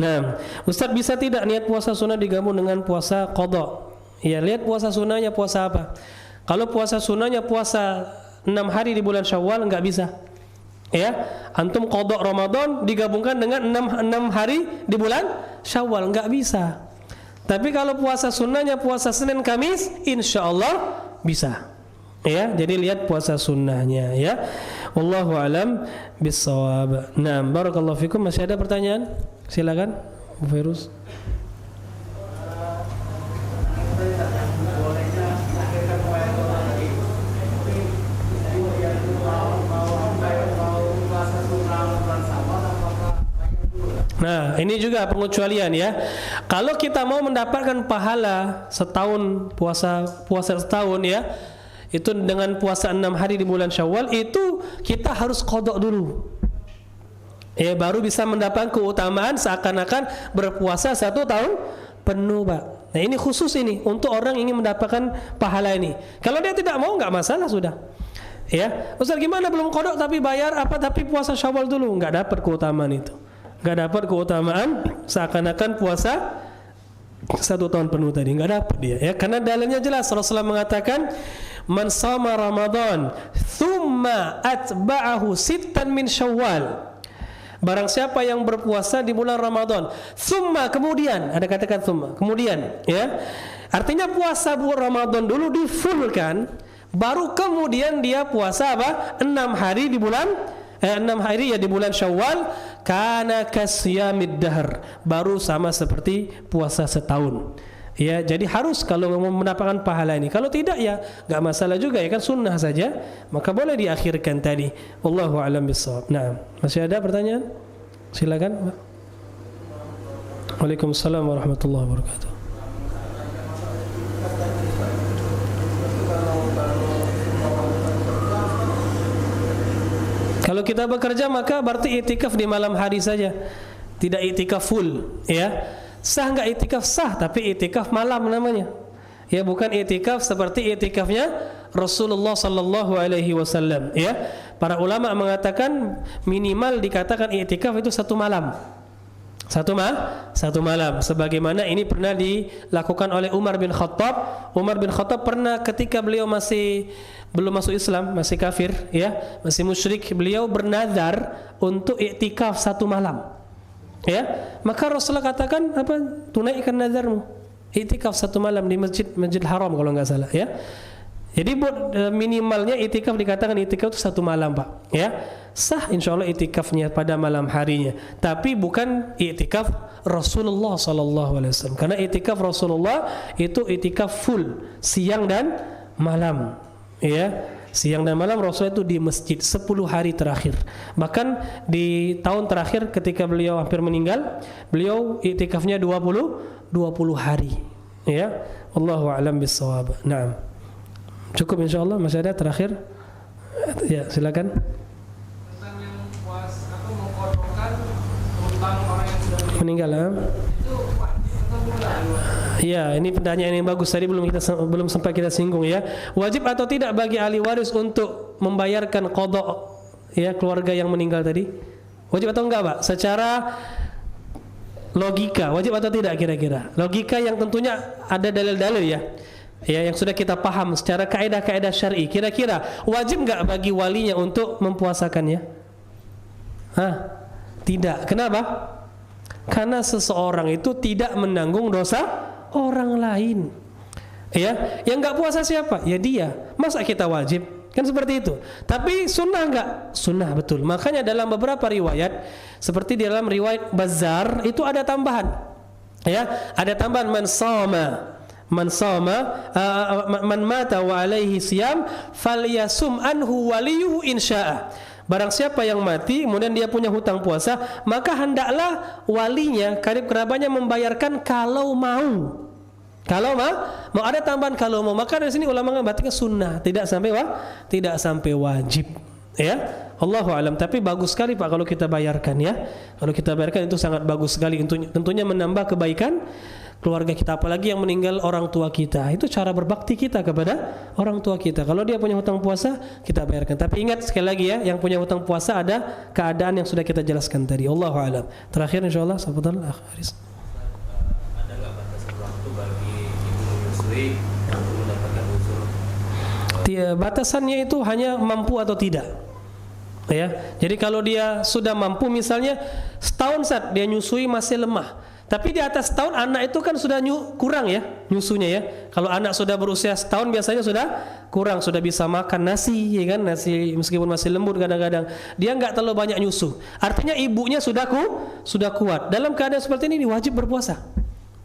Nah, Ustaz, bisa tidak niat puasa sunnah digabung dengan puasa qada? Ya, lihat puasa sunnahnya puasa apa. Kalau puasa sunnahnya puasa 6 hari di bulan Syawal enggak bisa. Ya, antum qada Ramadan digabungkan dengan 6 hari di bulan Syawal enggak bisa. Tapi kalau puasa sunnahnya puasa Senin Kamis, insyaallah bisa. Ya, jadi lihat puasa sunnahnya ya. Wallahu alam bissawab. Nah, barakallahu fikum. Masih ada pertanyaan? Silakan, Bu Firuz. Nah, ini juga pengecualian ya. Kalau kita mau mendapatkan pahala setahun puasa setahun ya, itu dengan puasa 6 hari di bulan Syawal, itu kita harus qada dulu. Ya, baru bisa mendapatkan keutamaan seakan-akan berpuasa 1 tahun penuh, Pak. Nah, ini khusus ini untuk orang ingin mendapatkan pahala ini. Kalau dia tidak mau, enggak masalah sudah. Ya, Ustaz, gimana belum qada tapi bayar tapi puasa Syawal dulu, enggak dapat keutamaan itu. Enggak dapat keutamaan seakan-akan puasa 1 tahun penuh tadi, enggak dapat dia ya, karena dalilnya jelas. Rasulullah mengatakan, man sama Ramadan thumma atba'ahu sittan min Syawal. Barang siapa yang berpuasa di bulan Ramadan, thumma, kemudian, ada katakan thumma, kemudian ya. Artinya puasa bulan Ramadan dulu difulkan, baru kemudian dia puasa apa? 6 hari di bulan 6 hari ya di bulan Syawal, kana kasyamid dahr, baru sama seperti puasa setahun. Ya, jadi harus kalau mau mendapatkan pahala ini. Kalau tidak ya enggak masalah juga ya, kan sunnah saja, maka boleh diakhirkan tadi. Wallahu a'lam bissawab. Nah, masih ada pertanyaan? Silakan, Pak. Waalaikumsalam warahmatullahi wabarakatuh. Kalau kita bekerja maka berarti itikaf di malam hari saja, tidak itikaf full ya. Sah enggak itikaf? Sah, tapi itikaf malam namanya. Ya, bukan itikaf seperti itikafnya Rasulullah sallallahu alaihi wasallam ya. Para ulama mengatakan minimal dikatakan itikaf itu 1 malam. Satu malam. Sebagaimana ini pernah dilakukan oleh Umar bin Khattab. Umar bin Khattab pernah ketika beliau masih belum masuk Islam, masih kafir, ya, masih musyrik, beliau bernazar untuk iktikaf 1 malam. Ya, maka Rasulullah katakan apa? Tunaikan nazarmu. Iktikaf 1 malam di Masjid Haram kalau enggak salah, ya. Jadi minimalnya itikaf dikatakan itikaf itu 1 malam, Pak. Ya, sah insyaallah itikafnya pada malam harinya. Tapi bukan itikaf Rasulullah sallallahu alaihi wasallam. Karena itikaf Rasulullah itu itikaf full siang dan malam. Ya, siang dan malam Rasulullah itu di masjid 10 hari terakhir. Bahkan di tahun terakhir ketika beliau hampir meninggal, beliau itikafnya 20 hari. Ya, wallahu a'lam bissawab. Naam. Cukup insyaallah, masih ada terakhir? Ya, silakan. Tentang yang puas atau mengkodokkan utang orang yang sudah meninggal, ha? Itu wajib atau bukan? Ya, ini pertanyaan yang bagus. Tadi belum sempat kita singgung, ya. Wajib atau tidak bagi ahli waris untuk membayarkan qada, ya, keluarga yang meninggal tadi? Wajib atau enggak, Pak? Secara logika, wajib atau tidak kira-kira? Logika yang tentunya ada dalil-dalil, ya. Ya, yang sudah kita paham secara kaidah-kaidah syar'i. Kira-kira wajib enggak bagi walinya untuk mempuasakannya? Tidak. Kenapa? Karena seseorang itu tidak menanggung dosa orang lain. Ya, yang enggak puasa siapa? Ya dia. Masa kita wajib? Kan seperti itu. Tapi sunnah enggak? Sunnah, betul. Makanya dalam beberapa riwayat, seperti di dalam riwayat Bazzar itu ada tambahan. Ya, ada tambahan man mata wa alaihi siyam falyasum anhu waliyuhu insya'a. Barang siapa yang mati kemudian dia punya hutang puasa, maka hendaklah walinya, karib kerabatnya membayarkan kalau mau. Kalau mau ada tambahan kalau mau. Maka dari sini ulama mengatakan sunnah, tidak sampai wajib. Ya, Allahu alam. Tapi bagus sekali, Pak, kalau kita bayarkan, ya. Kalau kita bayarkan itu sangat bagus sekali, tentunya menambah kebaikan keluarga kita, apalagi yang meninggal orang tua kita. Itu cara berbakti kita kepada orang tua kita. Kalau dia punya hutang puasa, kita bayarkan. Tapi ingat sekali lagi, ya, yang punya hutang puasa ada keadaan yang sudah kita jelaskan tadi. Allahu a'lam. Terakhir insyaallah, sahabat Haris. Ada enggak batasan waktu bagi ibu menyusui untuk mendapatkan uzur? Batasannya itu hanya mampu atau tidak. Ya. Jadi kalau dia sudah mampu, misalnya setahun saat dia nyusui masih lemah, tapi di atas tahun anak itu kan sudah kurang, ya, nyusunya, ya. Kalau anak sudah berusia setahun biasanya sudah kurang, sudah bisa makan nasi, ya kan, nasi meskipun masih lembut kadang-kadang. Dia enggak terlalu banyak nyusu. Artinya ibunya sudah kuat. Dalam keadaan seperti ini wajib berpuasa.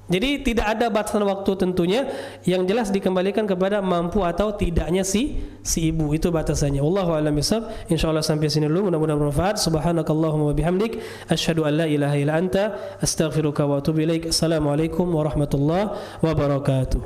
Jadi tidak ada batasan waktu tentunya, yang jelas dikembalikan kepada mampu atau tidaknya si ibu, itu batasannya. Wallahu a'lam bishawab. Insyaallah sampai sini dulu, mudah-mudahan bermanfaat. Subhanakallahumma wa bihamdik asyhadu an la ilaha illa anta astaghfiruka wa atubu ilaik. Assalamualaikum warahmatullahi wabarakatuh.